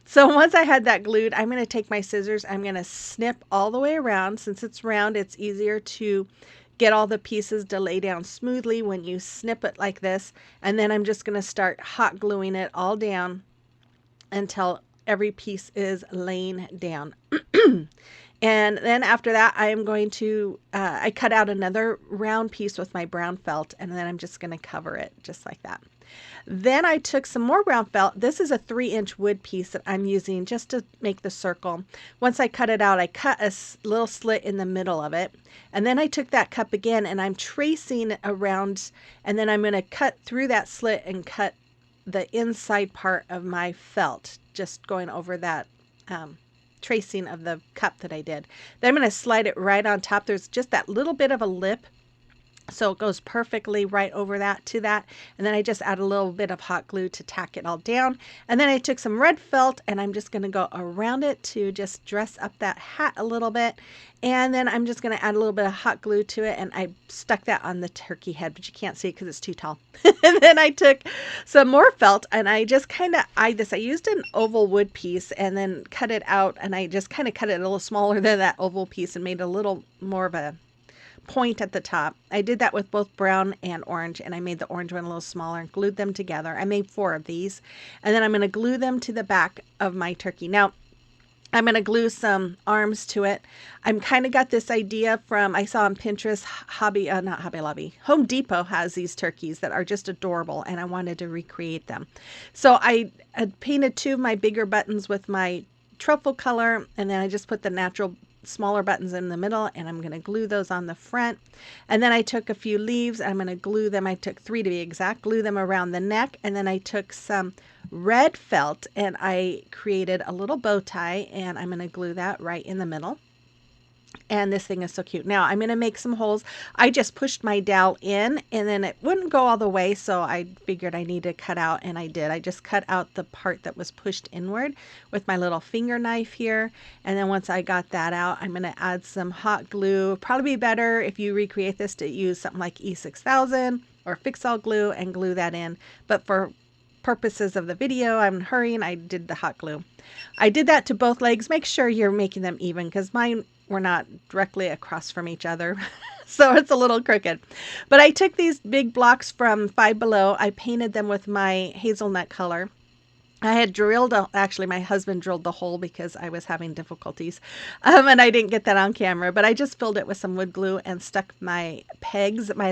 So once I had that glued, I'm going to take my scissors. I'm going to snip all the way around. Since it's round, it's easier to get all the pieces to lay down smoothly when you snip it like this. And then I'm just going to start hot gluing it all down until every piece is laying down. And then after that, I am going to, I cut out another round piece with my brown felt, and then I'm just going to cover it just like that. Then I took some more brown felt. This is a 3-inch wood piece that I'm using just to make the circle. Once I cut it out, I cut a little slit in the middle of it. And then I took that cup again, and I'm tracing around, and then I'm going to cut through that slit and cut the inside part of my felt, just going over that tracing of the cup that I did. Then I'm going to slide it right on top. There's just that little bit of a lip, so it goes perfectly right over that to that. And then I just add a little bit of hot glue to tack it all down. And then I took some red felt, and I'm just going to go around it to just dress up that hat a little bit. And then I'm just going to add a little bit of hot glue to it, and I stuck that on the turkey head, but you can't see it because it's too tall. And then I took some more felt, and I just kind of eyed this. I used an oval wood piece and then cut it out, and I just kind of cut it a little smaller than that oval piece and made a little more of a point at the top. I did that with both brown and orange, and I made the orange one a little smaller and glued them together. I made 4 of these, and then I'm going to glue them to the back of my turkey. Now, I'm going to glue some arms to it. I'm kind of got this idea from, I saw on Pinterest, not Hobby Lobby, Home Depot has these turkeys that are just adorable, and I wanted to recreate them. So I had painted 2 of my bigger buttons with my truffle color, and then I just put the natural smaller buttons in the middle, and I'm going to glue those on the front. And then I took a few leaves. I'm going to glue them. I took 3 to be exact, glue them around the neck. And then I took some red felt and I created a little bow tie, and I'm going to glue that right in the middle. And this thing is so cute. Now I'm going to make some holes. I just pushed my dowel in and then it wouldn't go all the way, so I figured I need to cut out, and I did. I just cut out the part that was pushed inward with my little finger knife here. And then once I got that out, I'm going to add some hot glue. Probably be better if you recreate this to use something like E6000 or Fix-All glue and glue that in. But for purposes of the video, I'm hurrying, I did the hot glue. I did that to both legs. Make sure you're making them even, because mine were not directly across from each other. So it's a little crooked. But I took these big blocks from Five Below. I painted them with my hazelnut color. I had drilled, actually my husband drilled the hole because I was having difficulties, and I didn't get that on camera, but I just filled it with some wood glue and stuck my pegs, my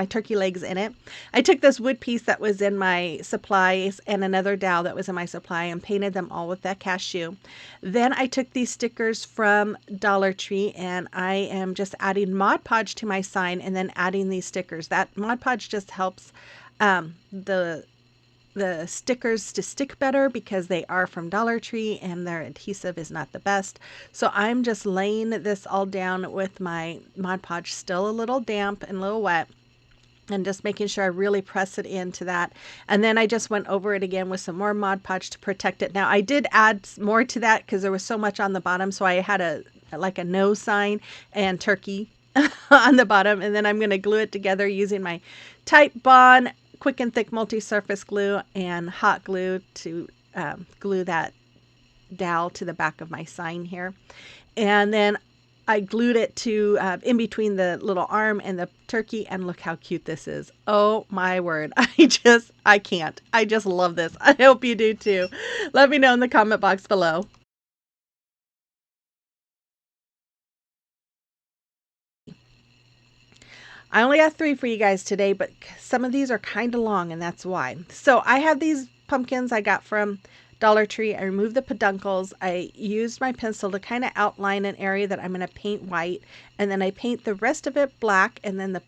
turkey legs in it. I took this wood piece that was in my supplies and another dowel that was in my supply and painted them all with that cashew. Then I took these stickers from Dollar Tree, and I am just adding Mod Podge to my sign and then adding these stickers. That Mod Podge just helps the stickers to stick better because they are from Dollar Tree and their adhesive is not the best. So I'm just laying this all down with my Mod Podge, still a little damp and a little wet, and just making sure I really press it into that. And then I just went over it again with some more Mod Podge to protect it. Now I did add more to that because there was so much on the bottom, so I had a no sign and turkey on the bottom. And then I'm going to glue it together using my Type Bond quick and thick multi-surface glue and hot glue to glue that dowel to the back of my sign here. And then I glued it to in between the little arm and the turkey, and look how cute this is. Oh my word. I can't. I just love this. I hope you do too. Let me know in the comment box below. I only got 3 for you guys today, but some of these are kind of long, and that's why. So I have these pumpkins I got from Dollar Tree. I removed the peduncles. I used my pencil to kind of outline an area that I'm going to paint white, and then I paint the rest of it black, and then the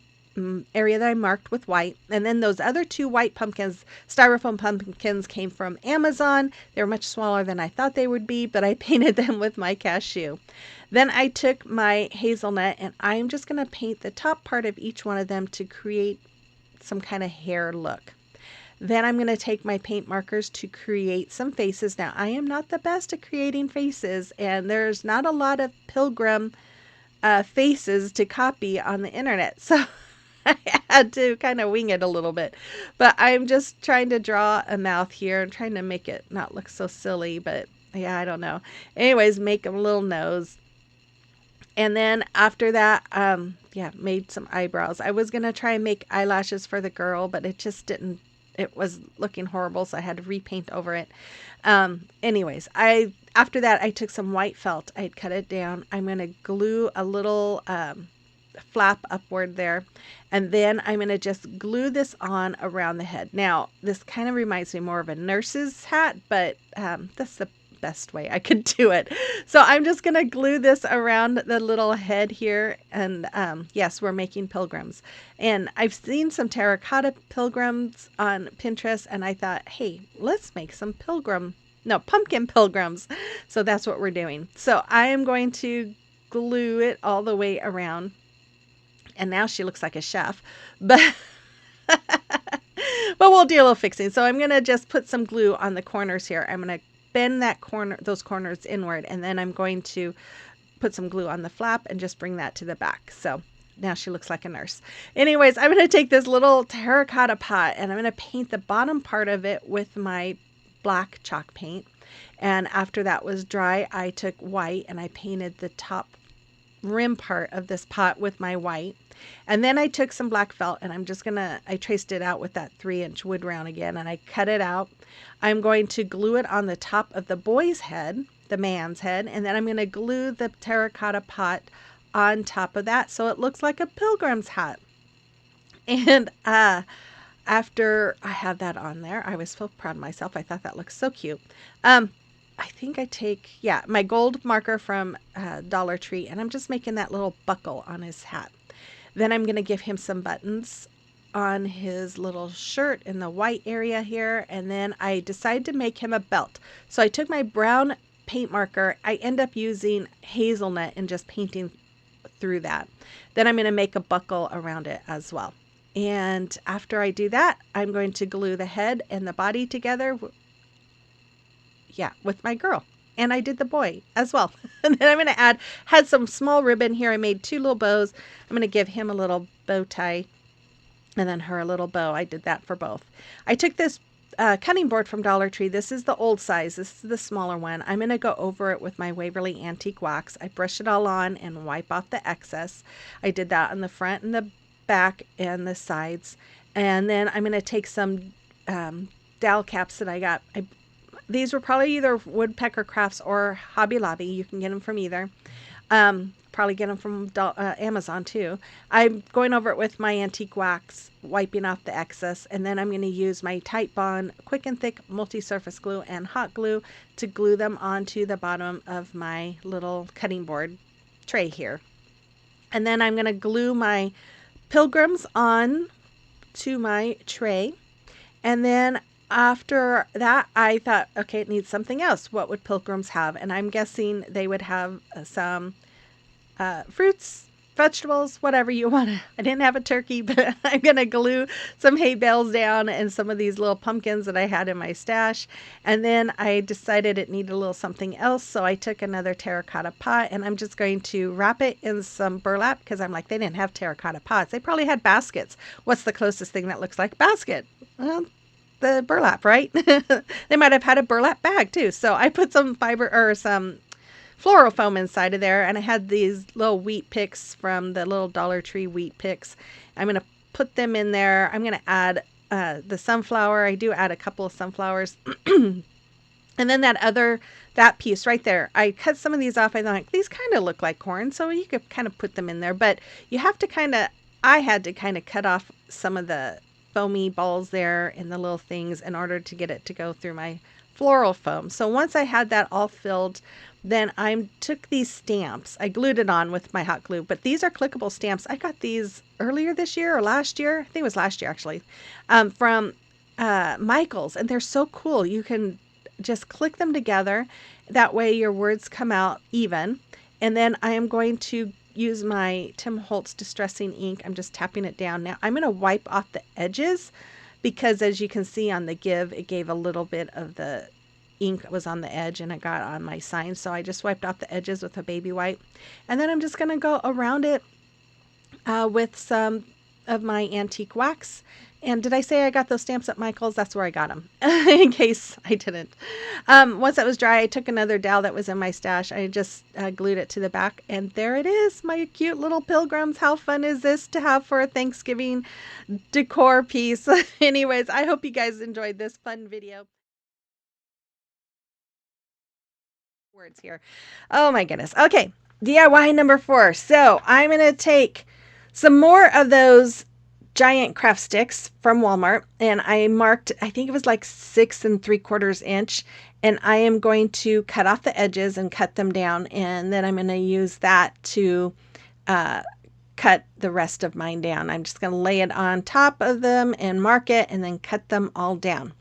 area that I marked with white. And then those other 2 white pumpkins, styrofoam pumpkins, came from Amazon. They were much smaller than I thought they would be, but I painted them with my cashew. Then I took my hazelnut, and I'm just going to paint the top part of each one of them to create some kind of hair look. Then I'm going to take my paint markers to create some faces. Now I am not the best at creating faces, and there's not a lot of pilgrim faces to copy on the internet. So I had to kind of wing it a little bit, but I'm just trying to draw a mouth here and trying to make it not look so silly, but yeah, I don't know. Anyways, make a little nose. And then after that, yeah, made some eyebrows. I was going to try and make eyelashes for the girl, but it just didn't, it was looking horrible, so I had to repaint over it. Anyways, after that, I took some white felt. I'd cut it down. I'm going to glue a little flap upward there, and then I'm going to just glue this on around the head. Now this kind of reminds me more of a nurse's hat, but that's the best way I could do it. So I'm just going to glue this around the little head here, and yes, we're making pilgrims. And I've seen some terracotta pilgrims on Pinterest, and I thought, hey, let's make some pumpkin pilgrims. So that's what we're doing. So I am going to glue it all the way around. And now she looks like a chef, but we'll do a little fixing. So I'm going to just put some glue on the corners here. I'm going to bend those corners inward, and then I'm going to put some glue on the flap and just bring that to the back. So now she looks like a nurse. Anyways, I'm going to take this little terracotta pot, and I'm going to paint the bottom part of it with my black chalk paint. And after that was dry, I took white and I painted the top rim part of this pot with my white. And then I took some black felt, and I traced it out with that 3-inch wood round again, and I cut it out. I'm going to glue it on the top of the boy's head, the man's head, and then I'm going to glue the terracotta pot on top of that so it looks like a pilgrim's hat. And after I had that on there, I was so proud of myself. I thought that looked so cute. I think I take, yeah, my gold marker from Dollar Tree, and I'm just making that little buckle on his hat. Then I'm going to give him some buttons on his little shirt in the white area here, and then I decided to make him a belt. So I took my brown paint marker. I end up using hazelnut and just painting through that. Then I'm going to make a buckle around it as well. And after I do that, I'm going to glue the head and the body together, yeah, with my girl. And I did the boy as well. And then I'm going to had some small ribbon here. I made 2 little bows. I'm going to give him a little bow tie and then her a little bow. I did that for both. I took this cutting board from Dollar Tree. This is the old size. This is the smaller one. I'm going to go over it with my Waverly Antique Wax. I brush it all on and wipe off the excess. I did that on the front and the back and the sides. And then I'm going to take some dowel caps that I got. These were probably either Woodpecker Crafts or Hobby Lobby. You can get them from either. Probably get them from Amazon too. I'm going over it with my antique wax, wiping off the excess, and then I'm going to use my Tight Bond Quick and Thick multi-surface glue and hot glue to glue them onto the bottom of my little cutting board tray here. And then I'm going to glue my pilgrims on to my tray, and then after that, I thought, okay, it needs something else. What would pilgrims have? And I'm guessing they would have some fruits, vegetables, whatever you want. I didn't have a turkey, but I'm going to glue some hay bales down and some of these little pumpkins that I had in my stash. And then I decided it needed a little something else. So I took another terracotta pot and I'm just going to wrap it in some burlap because I'm like, they didn't have terracotta pots. They probably had baskets. What's the closest thing that looks like a basket? Well, the burlap, right? They might have had a burlap bag too. So I put some fiber or some floral foam inside of there, and I had these little wheat picks from the little Dollar Tree wheat picks. I'm going to put them in there. I'm going to add the sunflower. I do add a couple of sunflowers. And then that piece right there, I cut some of these off. I thought these kind of look like corn, so you could kind of put them in there, but you have to I had to kind of cut off some of the foamy balls there and the little things in order to get it to go through my floral foam. So once I had that all filled, then I took these stamps. I glued it on with my hot glue, but these are clickable stamps. I got these earlier this year or last year. I think it was last year actually, from Michael's, and they're so cool. You can just click them together. That way your words come out even. And then I am going to use my Tim Holtz Distressing ink. I'm just tapping it down. Now I'm going to wipe off the edges because as you can see on the give, it gave a little bit of the ink was on the edge and it got on my sign. So I just wiped off the edges with a baby wipe. And then I'm just going to go around it with some of my antique wax. And did I say I got those stamps at Michael's? That's where I got them, in case I didn't. Once that was dry, I took another dowel that was in my stash. I just glued it to the back, and there it is, my cute little pilgrims. How fun is this to have for a Thanksgiving decor piece? Anyways, I hope you guys enjoyed this fun video. Words here. Oh my goodness. Okay, DIY number 4. So I'm going to take some more of those giant craft sticks from Walmart, and I marked, I think it was like 6 3/4 inch, and I am going to cut off the edges and cut them down, and then I'm going to use that to cut the rest of mine down. I'm just going to lay it on top of them and mark it and then cut them all down.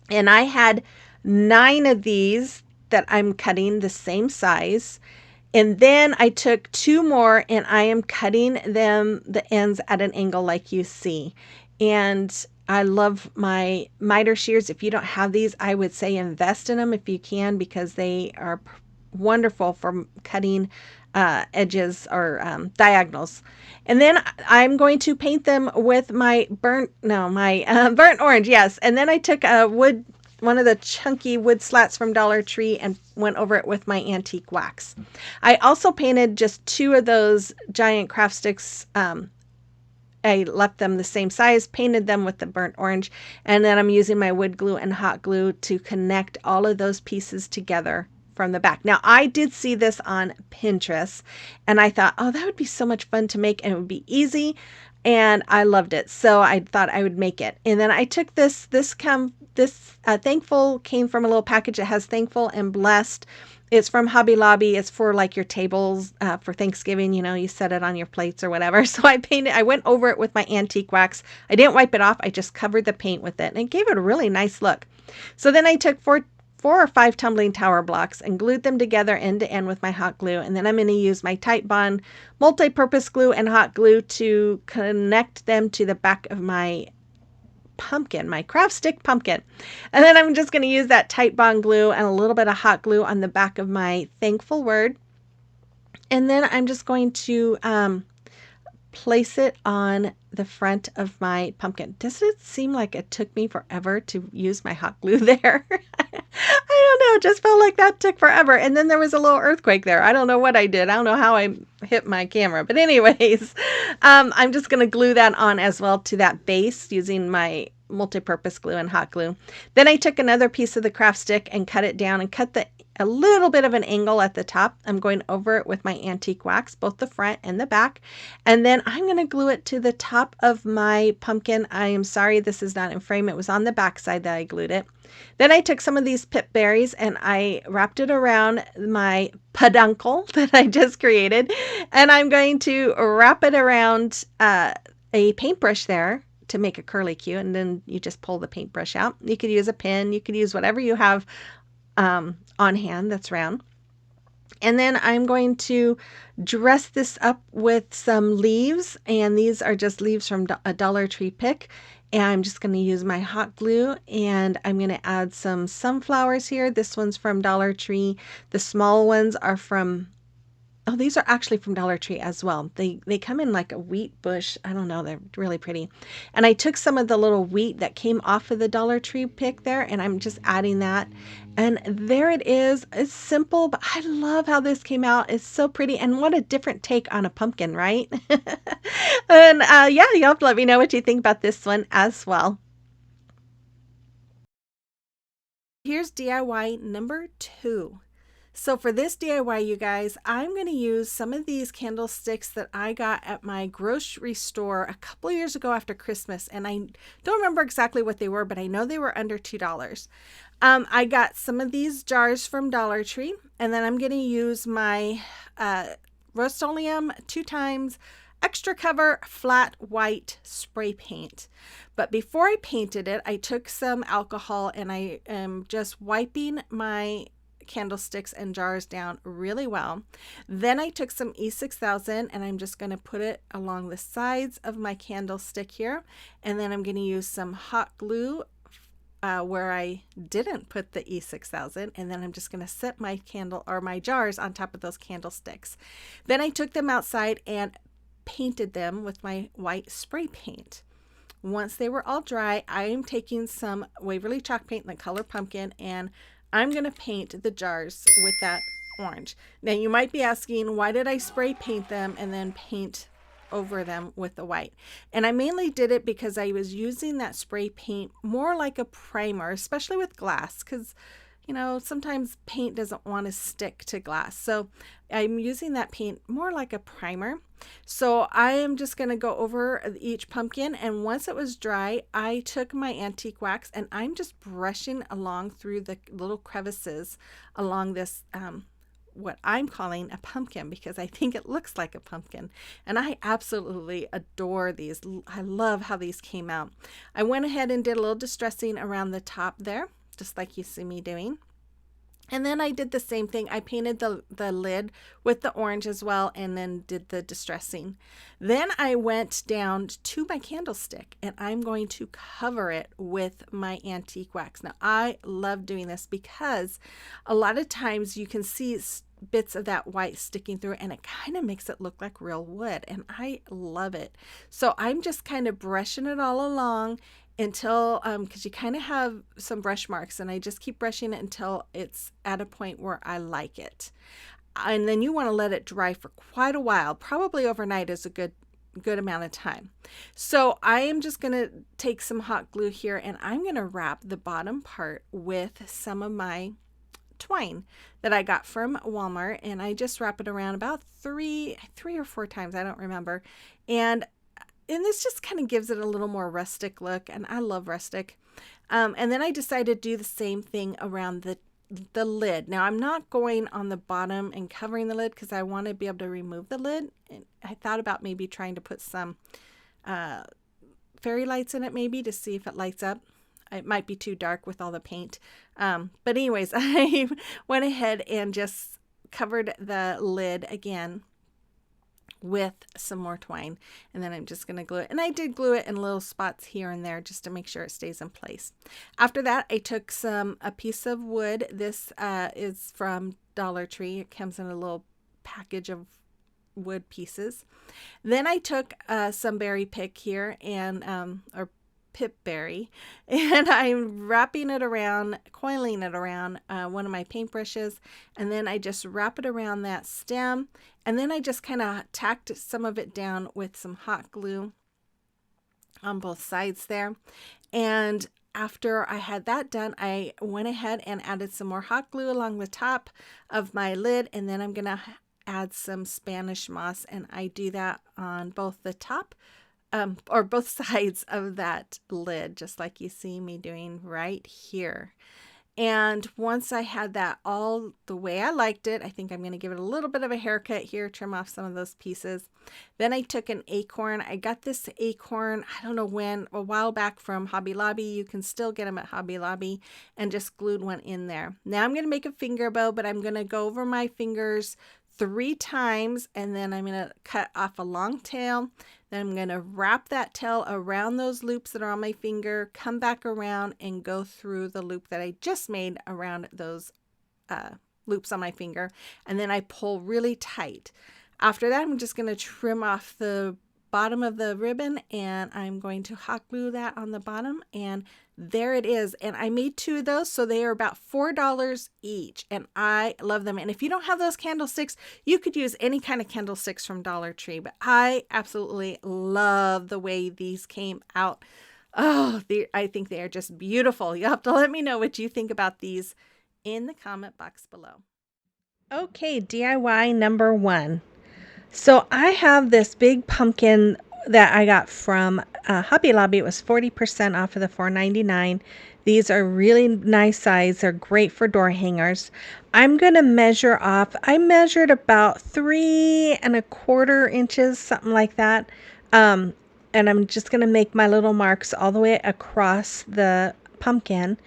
And I had 9 of these that I'm cutting the same size. And then I took 2 more and I am cutting them, the ends at an angle like you see. And I love my miter shears. If you don't have these, I would say invest in them if you can, because they are wonderful for cutting edges or diagonals. And then I'm going to paint them with my burnt orange. Yes. And then I took one of the chunky wood slats from Dollar Tree and went over it with my antique wax. I also painted just 2 of those giant craft sticks. I left them the same size, painted them with the burnt orange, and then I'm using my wood glue and hot glue to connect all of those pieces together from the back. Now, I did see this on Pinterest, and I thought, oh, that would be so much fun to make, and it would be easy, and I loved it. So I thought I would make it. And then I took this Thankful came from a little package that has Thankful and Blessed. It's from Hobby Lobby. It's for like your tables for Thanksgiving. You know, you set it on your plates or whatever. So I went over it with my antique wax. I didn't wipe it off. I just covered the paint with it, and it gave it a really nice look. So then I took four or five tumbling tower blocks and glued them together end to end with my hot glue. And then I'm going to use my Tite Bond multi-purpose glue and hot glue to connect them to the back of my pumpkin, my craft stick pumpkin. And then I'm just going to use that Tite Bond glue and a little bit of hot glue on the back of my Thankful word. And then I'm just going to place it on the front of my pumpkin. Does it seem like it took me forever to use my hot glue there? I don't know. It just felt like that took forever. And then there was a little earthquake there. I don't know what I did. I don't know how I hit my camera. But anyways, I'm just going to glue that on as well to that base using my multi-purpose glue and hot glue. Then I took another piece of the craft stick and cut it down and cut a little bit of an angle at the top. I'm going over it with my antique wax, both the front and the back. And then I'm going to glue it to the top of my pumpkin. I am sorry this is not in frame. It was on the back side that I glued it. Then I took some of these pip berries and I wrapped it around my peduncle that I just created. And I'm going to wrap it around a paintbrush there to make a curly Q. And then you just pull the paintbrush out. You could use a pin. You could use whatever you have on hand that's round. And then I'm going to dress this up with some leaves, and these are just leaves from a Dollar Tree pick. And I'm just going to use my hot glue, and I'm going to add some sunflowers here. This one's from Dollar Tree. The small ones are from, oh, these are actually from Dollar Tree as well. They come in like a wheat bush. I don't know. They're really pretty. And I took some of the little wheat that came off of the Dollar Tree pick there, and I'm just adding that. And there it is. It's simple, but I love how this came out. It's so pretty. And what a different take on a pumpkin, right? And yeah, you'll have to let me know what you think about this one as well. Here's DIY number 2. So for this DIY, you guys, I'm going to use some of these candlesticks that I got at my grocery store a couple of years ago after Christmas. And I don't remember exactly what they were, but I know they were under $2. I got some of these jars from Dollar Tree, and then I'm going to use my Rust-Oleum 2x extra cover flat white spray paint. But before I painted it, I took some alcohol and I am just wiping my candlesticks and jars down really well. Then I took some E6000 and I'm just going to put it along the sides of my candlestick here. And then I'm going to use some hot glue where I didn't put the E6000, and then I'm just going to set my candle or my jars on top of those candlesticks. Then I took them outside and painted them with my white spray paint. Once they were all dry, I am taking some Waverly chalk paint in the color pumpkin, and I'm going to paint the jars with that orange. Now you might be asking, why did I spray paint them and then paint over them with the white? And I mainly did it because I was using that spray paint more like a primer, especially with glass, because you know, sometimes paint doesn't want to stick to glass. So I'm using that paint more like a primer. So I am just going to go over each pumpkin, and once it was dry, I took my antique wax and I'm just brushing along through the little crevices along this what I'm calling a pumpkin, because I think it looks like a pumpkin, and I absolutely adore these. I love how these came out. I went ahead and did a little distressing around the top there, just like you see me doing. And then I did the same thing. I painted the lid with the orange as well, and then did the distressing. Then I went down to my candlestick and I'm going to cover it with my antique wax. Now I love doing this because a lot of times you can see bits of that white sticking through, and it kind of makes it look like real wood, and I love it. So I'm just kind of brushing it all along until because you kind of have some brush marks, and I just keep brushing it until it's at a point where I like it. And then you want to let it dry for quite a while. Probably overnight is a good amount of time. So I am just going to take some hot glue here, and I'm going to wrap the bottom part with some of my twine that I got from Walmart, and I just wrap it around about three or four times, I don't remember. And this just kind of gives it a little more rustic look, and I love rustic. And then I decided to do the same thing around the lid. Now I'm not going on the bottom and covering the lid because I want to be able to remove the lid. And I thought about maybe trying to put some fairy lights in it maybe to see if it lights up. It might be too dark with all the paint. But anyways, I went ahead and just covered the lid again with some more twine, and then I'm just going to glue it. And I did glue it in little spots here and there just to make sure it stays in place. After that, I took a piece of wood. This is from Dollar Tree. It comes in a little package of wood pieces. Then I took some berry pick here, and or pip berry, and I'm wrapping it around, coiling it around one of my paintbrushes, and then I just wrap it around that stem, and then I just kind of tacked some of it down with some hot glue on both sides there. And after I had that done, I went ahead and added some more hot glue along the top of my lid, and then I'm gonna add some Spanish moss, and I do that on both the top or both sides of that lid, just like you see me doing right here. And once I had that all the way I liked it, I think I'm going to give it a little bit of a haircut here, trim off some of those pieces. Then I took an acorn. I got this acorn, I don't know when, a while back from Hobby Lobby. You can still get them at Hobby Lobby, and just glued one in there. Now I'm going to make a finger bow, but I'm going to go over my fingers 3 times, and then I'm going to cut off a long tail. Then I'm going to wrap that tail around those loops that are on my finger, come back around and go through the loop that I just made around those loops on my finger, and then I pull really tight. After that, I'm just going to trim off the bottom of the ribbon, and I'm going to hot glue that on the bottom, and there it is. And I made 2 of those, so they are about $4 each, and I love them. And if you don't have those candlesticks, you could use any kind of candlesticks from Dollar Tree, but I absolutely love the way these came out. Oh, I think they are just beautiful. You'll have to let me know what you think about these in the comment box below. Okay, DIY number 1. So I have this big pumpkin that I got from Hobby Lobby. It was 40% off of the $4.99. These are really nice size. They're great for door hangers. I'm going to measure off. I measured about 3¼ inches, something like that. And I'm just going to make my little marks all the way across the pumpkin.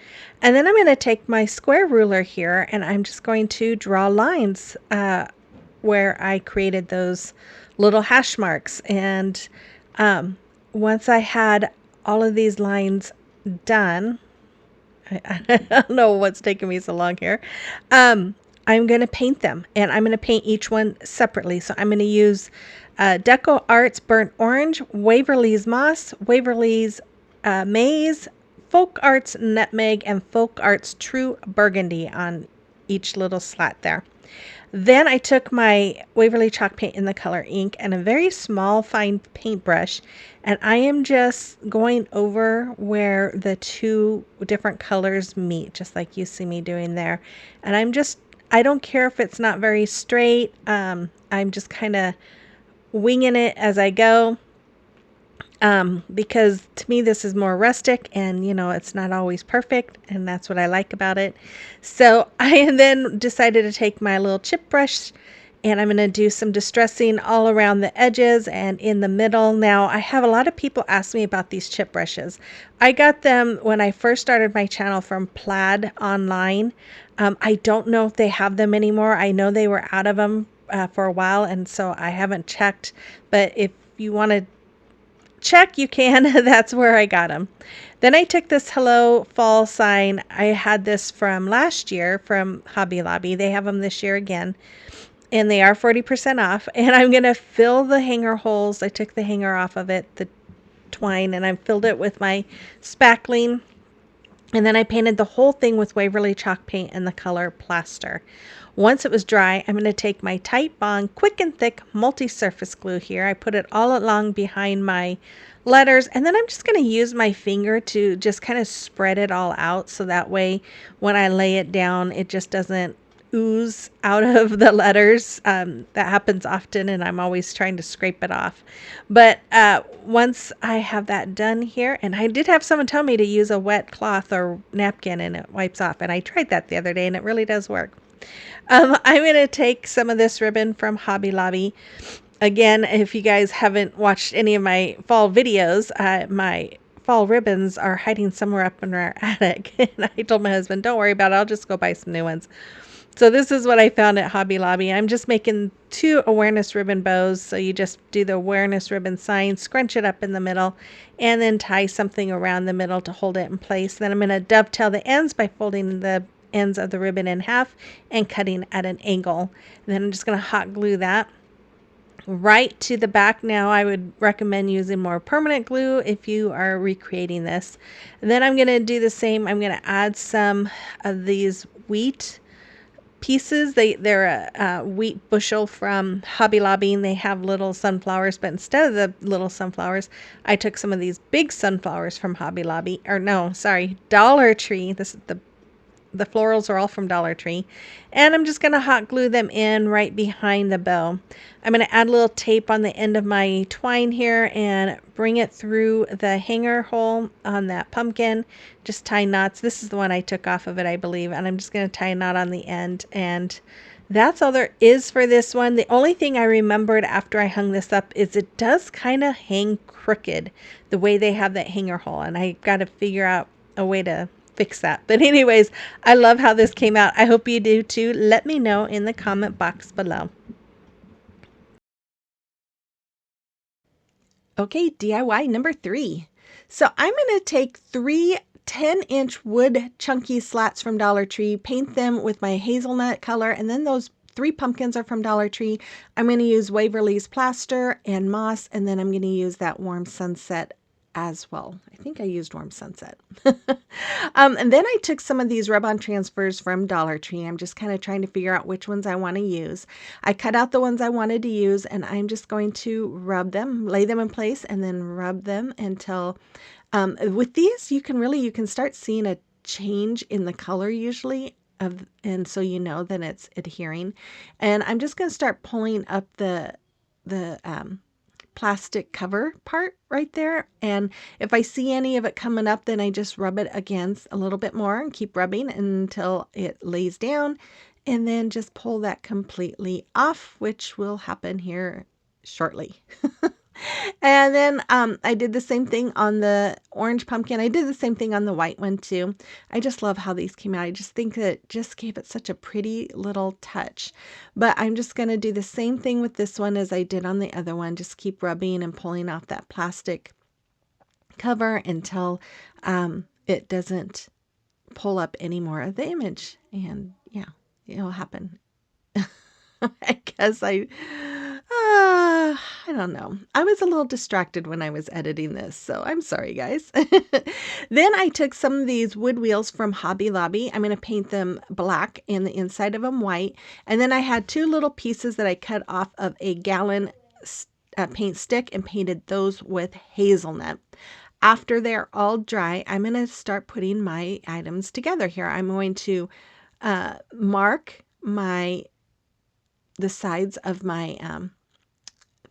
And then I'm going to take my square ruler here, and I'm just going to draw lines where I created those little hash marks. And once I had all of these lines done, I don't know what's taking me so long here. I'm going to paint them, and I'm going to paint each one separately. So I'm going to use Deco Arts Burnt Orange, Waverly's Moss, Waverly's Maize, Folk Arts Nutmeg, and Folk Arts True Burgundy on each little slat there. Then I took my Waverly chalk paint in the color ink and a very small fine paintbrush, and I am just going over where the 2 different colors meet, just like you see me doing there. And I don't care if it's not very straight. I'm just kind of winging it as I go. Because to me this is more rustic, and it's not always perfect, and that's what I like about it. So I then decided to take my little chip brush, and I'm going to do some distressing all around the edges and in the middle. Now I have a lot of people ask me about these chip brushes. I got them when I first started my channel from Plaid online. I don't know if they have them anymore. I know they were out of them for a while, and so I haven't checked, but if you want to check, you can. That's where I got them. Then I took this Hello Fall sign. I had this from last year from Hobby Lobby. They have them this year again, and they are 40% off. And I'm going to fill the hanger holes. I took the hanger off of it, the twine, and I filled it with my spackling. And then I painted the whole thing with Waverly chalk paint in the color Plaster. Once it was dry, I'm going to take my Titebond Quick and Thick multi-surface glue here. I put it all along behind my letters, and then I'm just going to use my finger to just kind of spread it all out, so that way when I lay it down, it just doesn't ooze out of the letters. That happens often, and I'm always trying to scrape it off. But once I have that done here, and I did have someone tell me to use a wet cloth or napkin and it wipes off, and I tried that the other day and it really does work. I'm going to take some of this ribbon from Hobby Lobby. Again, if you guys haven't watched any of my fall videos, my fall ribbons are hiding somewhere up in our attic. And I told my husband, don't worry about it. I'll just go buy some new ones. So this is what I found at Hobby Lobby. I'm just making 2 awareness ribbon bows. So you just do the awareness ribbon sign, scrunch it up in the middle, and then tie something around the middle to hold it in place. Then I'm going to dovetail the ends by folding the ends of the ribbon in half and cutting at an angle. And then I'm just going to hot glue that right to the back. Now I would recommend using more permanent glue if you are recreating this. And then I'm going to do the same. I'm going to add some of these wheat pieces. They're a wheat bushel from Hobby Lobby, and they have little sunflowers, but instead of the little sunflowers, I took some of these big sunflowers from Hobby Lobby, or no, sorry, Dollar Tree. This is the florals are all from Dollar Tree. And I'm just going to hot glue them in right behind the bow. I'm going to add a little tape on the end of my twine here and bring it through the hanger hole on that pumpkin. Just tie knots. This is the one I took off of it, I believe. And I'm just going to tie a knot on the end. And that's all there is for this one. The only thing I remembered after I hung this up is it does kind of hang crooked the way they have that hanger hole. And I got to figure out a way to fix that. But anyways, I love how this came out. I hope you do too. Let me know in the comment box below. Okay, DIY number 3. So I'm going to take 3 10-inch wood chunky slats from Dollar Tree, paint them with my hazelnut color, and then those 3 pumpkins are from Dollar Tree. I'm going to use Waverly's Plaster and Moss, and then I'm going to use that Warm Sunset as well. I think I used Warm Sunset. And then I took some of these rub-on transfers from Dollar Tree. I'm just kind of trying to figure out which ones I want to use. I cut out the ones I wanted to use, and I'm just going to rub them, lay them in place, and then rub them until, with these, you can start seeing a change in the color usually. And so you know that it's adhering. And I'm just going to start pulling up the plastic cover part right there, and if I see any of it coming up, then I just rub it against a little bit more and keep rubbing until it lays down, and then just pull that completely off, which will happen here shortly. And then I did the same thing on the orange pumpkin. I did the same thing on the white one too. I just love how these came out. I just think that it just gave it such a pretty little touch. But I'm just going to do the same thing with this one as I did on the other one. Just keep rubbing and pulling off that plastic cover until it doesn't pull up any more of the image. And yeah, it'll happen. I guess I don't know. I was a little distracted when I was editing this, so I'm sorry, guys. Then I took some of these wood wheels from Hobby Lobby. I'm going to paint them black and the inside of them white. And then I had 2 little pieces that I cut off of a gallon paint stick and painted those with hazelnut. After they're all dry, I'm going to start putting my items together here. I'm going to mark the sides of my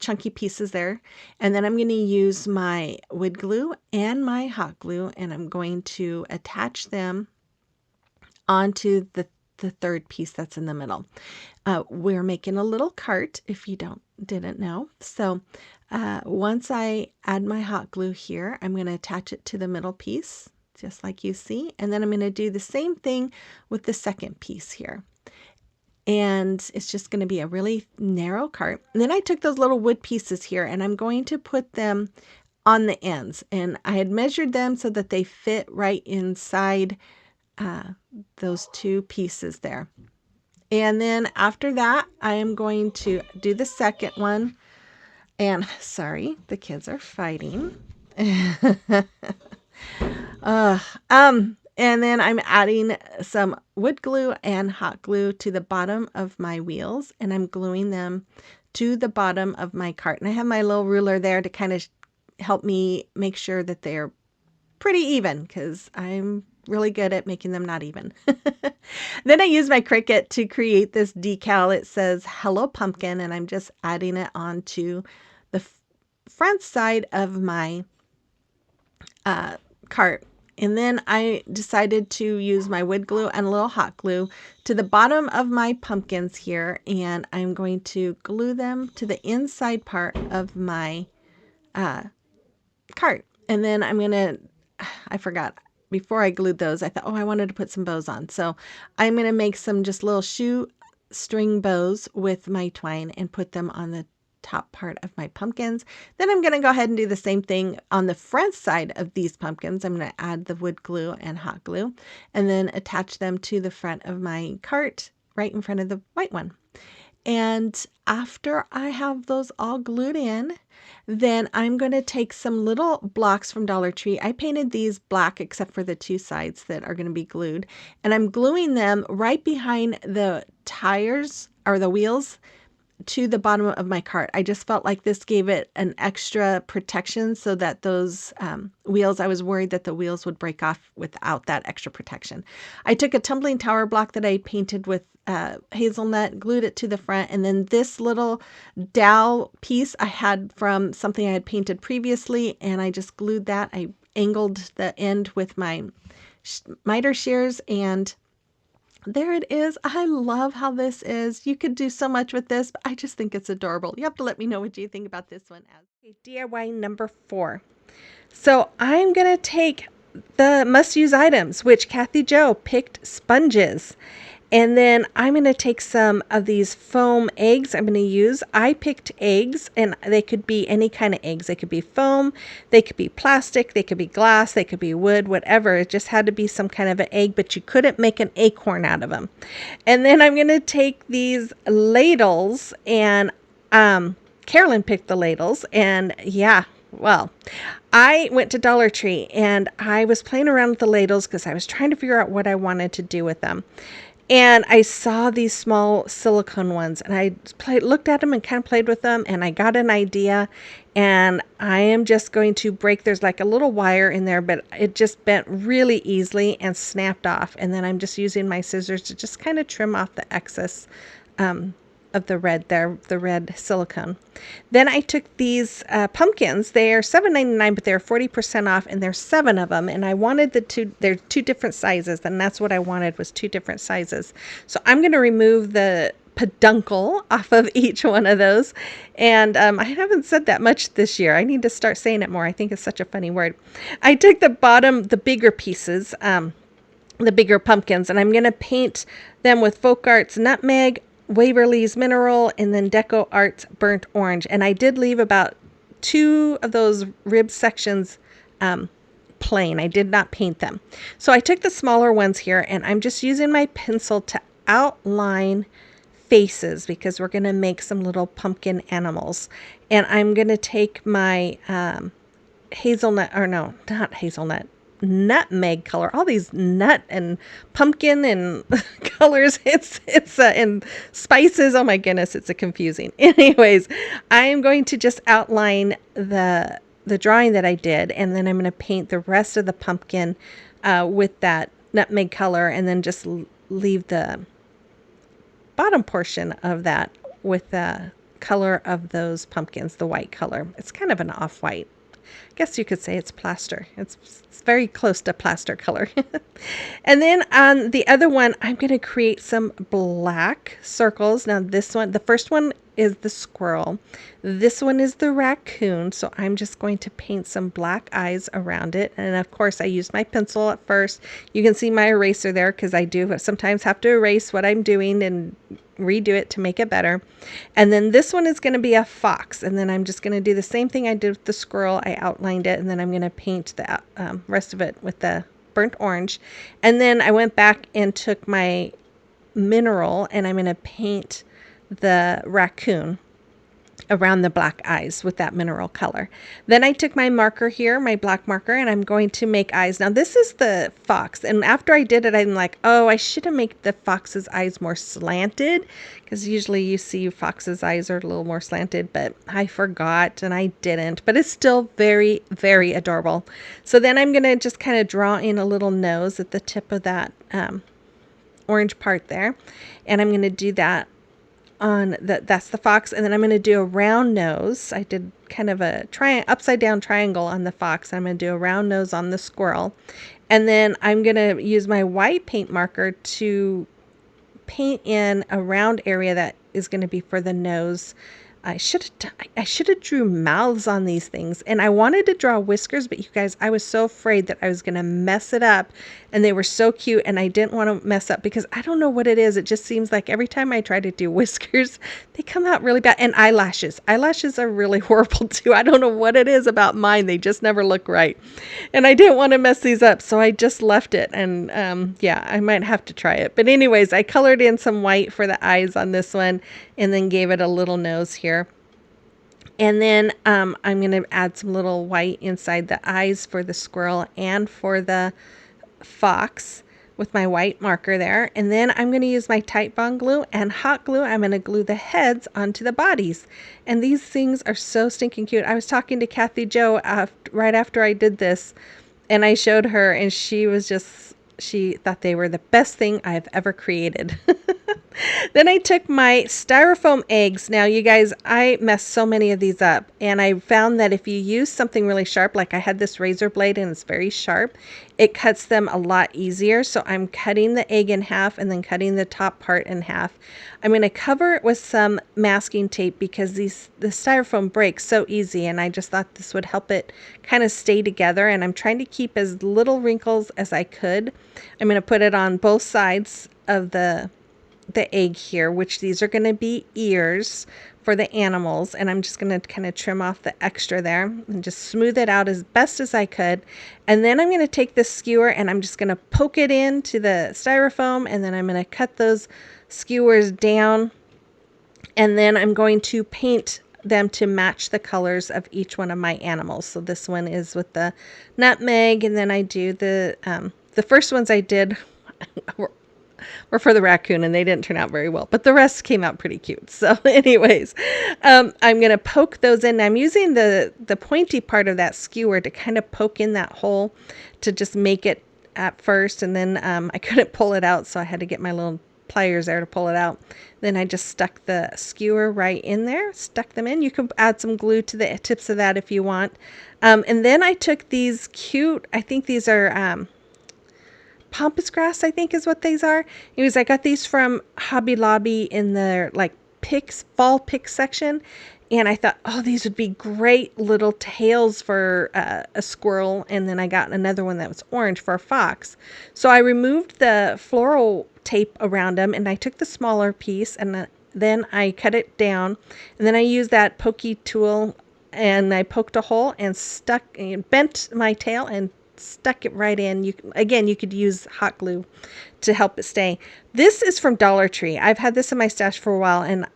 chunky pieces there, and then I'm going to use my wood glue and my hot glue, and I'm going to attach them onto the third piece that's in the middle. We're making a little cart, if you didn't know. So once I add my hot glue here, I'm going to attach it to the middle piece, just like you see, and then I'm going to do the same thing with the second piece here. And it's just going to be a really narrow cart. And then I took those little wood pieces here, and I'm going to put them on the ends. And I had measured them so that they fit right inside those 2 pieces there. And then after that, I am going to do the second one. And sorry, the kids are fighting. And then I'm adding some wood glue and hot glue to the bottom of my wheels, and I'm gluing them to the bottom of my cart. And I have my little ruler there to kind of help me make sure that they're pretty even, because I'm really good at making them not even. Then I use my Cricut to create this decal. It says Hello Pumpkin, and I'm just adding it onto the front side of my cart. And then I decided to use my wood glue and a little hot glue to the bottom of my pumpkins here, and I'm going to glue them to the inside part of my cart. And then I forgot, before I glued those, I thought, oh, I wanted to put some bows on. So I'm going to make some just little shoe string bows with my twine and put them on the top part of my pumpkins. Then I'm going to go ahead and do the same thing on the front side of these pumpkins. I'm going to add the wood glue and hot glue and then attach them to the front of my cart right in front of the white one. And after I have those all glued in, then I'm going to take some little blocks from Dollar Tree. I painted these black except for the two sides that are going to be glued. And I'm gluing them right behind the tires or the wheels to the bottom of my cart. I just felt like this gave it an extra protection so that those wheels, I was worried that the wheels would break off without that extra protection. I took a tumbling tower block that I painted with hazelnut, glued it to the front, and then this little dowel piece I had from something I had painted previously, and I just glued that. I angled the end with my miter shears, and there it is. I love how this is. You could do so much with this, but I just think it's adorable. You have to let me know what you think about this one. Okay, DIY number 4. So I'm going to take the must-use items, which Kathy Jo picked sponges. And then I'm going to take some of these foam eggs I'm going to use. I picked eggs, and they could be any kind of eggs. They could be foam, they could be plastic, they could be glass, they could be wood, whatever. It just had to be some kind of an egg, but you couldn't make an acorn out of them. And then I'm going to take these ladles, and Carolyn picked the ladles, and yeah, well, I went to Dollar Tree, and I was playing around with the ladles because I was trying to figure out what I wanted to do with them. And I saw these small silicone ones, and I looked at them and kind of played with them, and I got an idea, and I am just going to break, there's like a little wire in there, but it just bent really easily and snapped off. And then I'm just using my scissors to just kind of trim off the excess of the red there, the red silicone. Then I took these pumpkins. They are $7.99, but they're 40% off, and there's 7 of them. And I wanted they're 2 different sizes, and that's what I wanted, was 2 different sizes. So I'm going to remove the peduncle off of each one of those. And I haven't said that much this year. I need to start saying it more. I think it's such a funny word. I took the bigger pieces, the bigger pumpkins, and I'm going to paint them with Folk Arts Nutmeg, Waverly's Mineral, and then Deco Arts Burnt Orange. And I did leave about 2 of those rib sections plain. I did not paint them. So I took the smaller ones here, and I'm just using my pencil to outline faces because we're going to make some little pumpkin animals. And I'm going to take my hazelnut, or no, not hazelnut, nutmeg color, all these nut and pumpkin and colors, it's and spices, oh my goodness, it's a confusing. Anyways, I am going to just outline the drawing that I did, and then I'm going to paint the rest of the pumpkin with that nutmeg color, and then just leave the bottom portion of that with the color of those pumpkins, the white color. It's kind of an off-white. I guess you could say it's plaster. It's very close to plaster color. And then on the other one, I'm going to create some black circles. Now this one, the first one is the squirrel. This one is the raccoon. So I'm just going to paint some black eyes around it. And of course I used my pencil at first. You can see my eraser there because I do sometimes have to erase what I'm doing and redo it to make it better. And then this one is going to be a fox, and then I'm just going to do the same thing I did with the squirrel. I outlined it, and then I'm going to paint the rest of it with the burnt orange. And then I went back and took my mineral, and I'm going to paint the raccoon. around the black eyes with that mineral color. Then I took my marker here, my black marker, and I'm going to make eyes. Now this is the fox, and after I did it, I'm like, oh, I should have made the fox's eyes more slanted, because usually you see fox's eyes are a little more slanted, but I forgot and I didn't, but it's still very, very adorable. So then I'm going to just kind of draw in a little nose at the tip of that orange part there, and I'm going to do that on that's the fox, and then I'm going to do a round nose. I did kind of a upside down triangle on the fox. I'm going to do a round nose on the squirrel, and then I'm going to use my white paint marker to paint in a round area that is going to be for the nose. I should have drew mouths on these things, and I wanted to draw whiskers, but you guys, I was so afraid that I was going to mess it up, and they were so cute, and I didn't want to mess up because I don't know what it is. It just seems like every time I try to do whiskers, they come out really bad. And eyelashes are really horrible too. I don't know what it is about mine. They just never look right, and I didn't want to mess these up, so I just left it. And yeah, I might have to try it. But anyways, I colored in some white for the eyes on this one, and then gave it a little nose here. And then I'm going to add some little white inside the eyes for the squirrel and for the fox with my white marker there. And then I'm going to use my Titebond glue and hot glue. I'm going to glue the heads onto the bodies. And these things are so stinking cute. I was talking to Kathy Jo right after I did this, and I showed her, and she thought they were the best thing I've ever created. Then I took my styrofoam eggs. Now, you guys, I messed so many of these up, and I found that if you use something really sharp, like I had this razor blade and it's very sharp, it cuts them a lot easier. So I'm cutting the egg in half and then cutting the top part in half. I'm going to cover it with some masking tape because the styrofoam breaks so easy, and I just thought this would help it kind of stay together. And I'm trying to keep as little wrinkles as I could. I'm going to put it on both sides of the egg here, which these are going to be ears for the animals, and I'm just going to kind of trim off the extra there and just smooth it out as best as I could. And then I'm going to take this skewer and I'm just going to poke it into the styrofoam, and then I'm going to cut those skewers down, and then I'm going to paint them to match the colors of each one of my animals. So this one is with the nutmeg, and then I do the first ones I did were for the raccoon, and they didn't turn out very well, but the rest came out pretty cute. So anyways, I'm going to poke those in. I'm using the pointy part of that skewer to kind of poke in that hole to just make it at first, and then I couldn't pull it out, so I had to get my little pliers there to pull it out. Then I just stuck the skewer right in there, stuck them in. You can add some glue to the tips of that if you want. And then I took these cute, I think these are pampas grass, I think is what these are. Anyways, I got these from Hobby Lobby in their like fall pick section, and I thought, oh, these would be great little tails for a squirrel. And then I got another one that was orange for a fox. So I removed the floral tape around them, and I took the smaller piece, and then I cut it down, and then I used that pokey tool, and I poked a hole and bent my tail and stuck it right in. You could use hot glue to help it stay. This is from Dollar Tree. I've had this in my stash for a while, and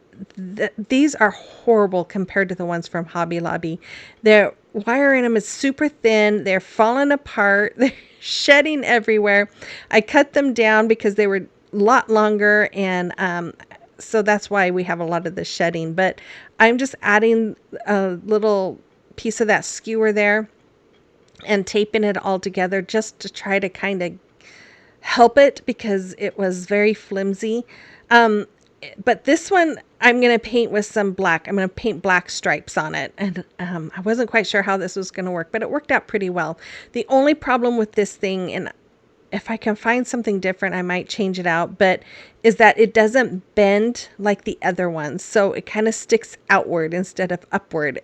these are horrible compared to the ones from Hobby Lobby. The wire in them is super thin. They're falling apart. They're shedding everywhere. I cut them down because they were a lot longer, and so that's why we have a lot of the shedding. But I'm just adding a little piece of that skewer there and taping it all together just to try to kind of help it because it was very flimsy. But this one I'm going to paint with some black. I'm going to paint black stripes on it. And I wasn't quite sure how this was going to work, but it worked out pretty well. The only problem with this thing, and if I can find something different, I might change it out, but is that it doesn't bend like the other ones. So it kind of sticks outward instead of upward,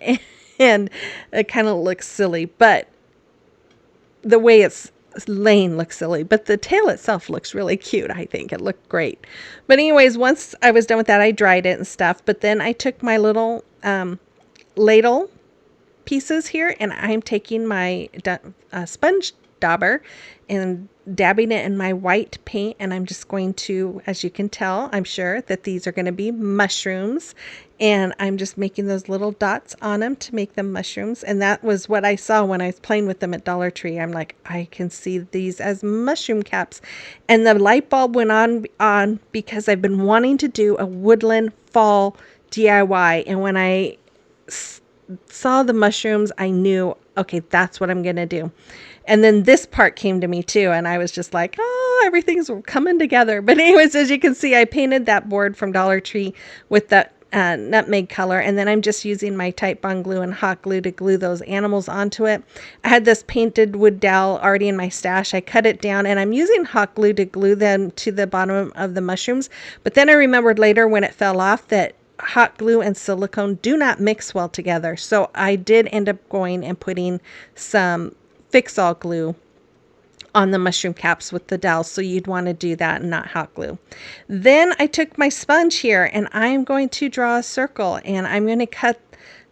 and it kind of looks silly. But the way it's laying looks silly, but the tail itself looks really cute. I think it looked great. But anyways, once I was done with that, I dried it and stuff. But then I took my little ladle pieces here, and I'm taking my sponge dauber and dabbing it in my white paint. And I'm just going to, as you can tell, I'm sure that these are going to be mushrooms. And I'm just making those little dots on them to make them mushrooms. And that was what I saw when I was playing with them at Dollar Tree. I'm like, I can see these as mushroom caps. And the light bulb went on because I've been wanting to do a woodland fall DIY. And when I saw the mushrooms, I knew, okay, that's what I'm going to do. And then this part came to me too. And I was just like, oh, everything's coming together. But anyways, as you can see, I painted that board from Dollar Tree with that nutmeg color. And then I'm just using my Titebond glue and hot glue to glue those animals onto it. I had this painted wood dowel already in my stash. I cut it down and I'm using hot glue to glue them to the bottom of the mushrooms. But then I remembered later when it fell off that hot glue and silicone do not mix well together. So I did end up going and putting some fix-all glue on the mushroom caps with the dowel. So you'd want to do that and not hot glue. Then I took my sponge here and I'm going to draw a circle and I'm going to cut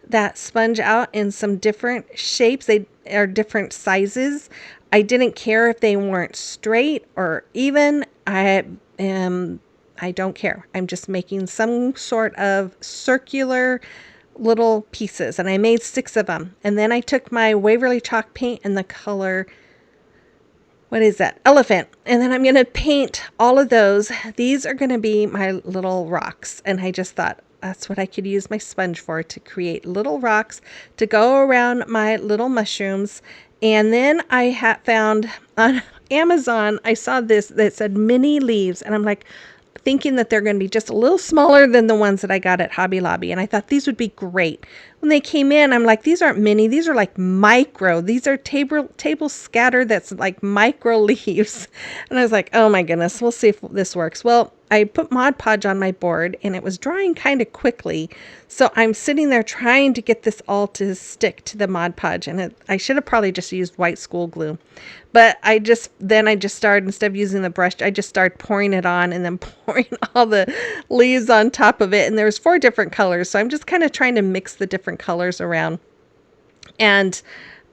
that sponge out in some different shapes. They are different sizes. I didn't care if they weren't straight or even. I don't care. I'm just making some sort of circular little pieces and I made 6 of them. And then I took my Waverly chalk paint in the color, what is that? Elephant. And then I'm going to paint all of those. These are going to be my little rocks. And I just thought that's what I could use my sponge for, to create little rocks to go around my little mushrooms. And then I found on Amazon, I saw this that said mini leaves. And I'm like, thinking that they're going to be just a little smaller than the ones that I got at Hobby Lobby. And I thought these would be great. When they came in, I'm like, these aren't mini. These are like micro. These are table scatter that's like micro leaves. And I was like, oh my goodness, we'll see if this works. Well, I put Mod Podge on my board and it was drying kind of quickly. So I'm sitting there trying to get this all to stick to the Mod Podge. And I should have probably just used white school glue. But I just started, instead of using the brush, I just started pouring it on and then pouring all the leaves on top of it. And there's 4 different colors. So I'm just kind of trying to mix the different colors around. And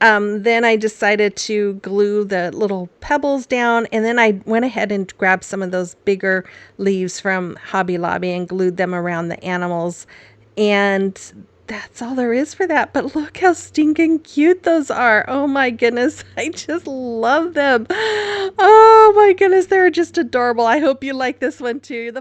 then I decided to glue the little pebbles down. And then I went ahead and grabbed some of those bigger leaves from Hobby Lobby and glued them around the animals. And that's all there is for that. But look how stinking cute those are. Oh my goodness. I just love them. Oh my goodness. They're just adorable. I hope you like this one too.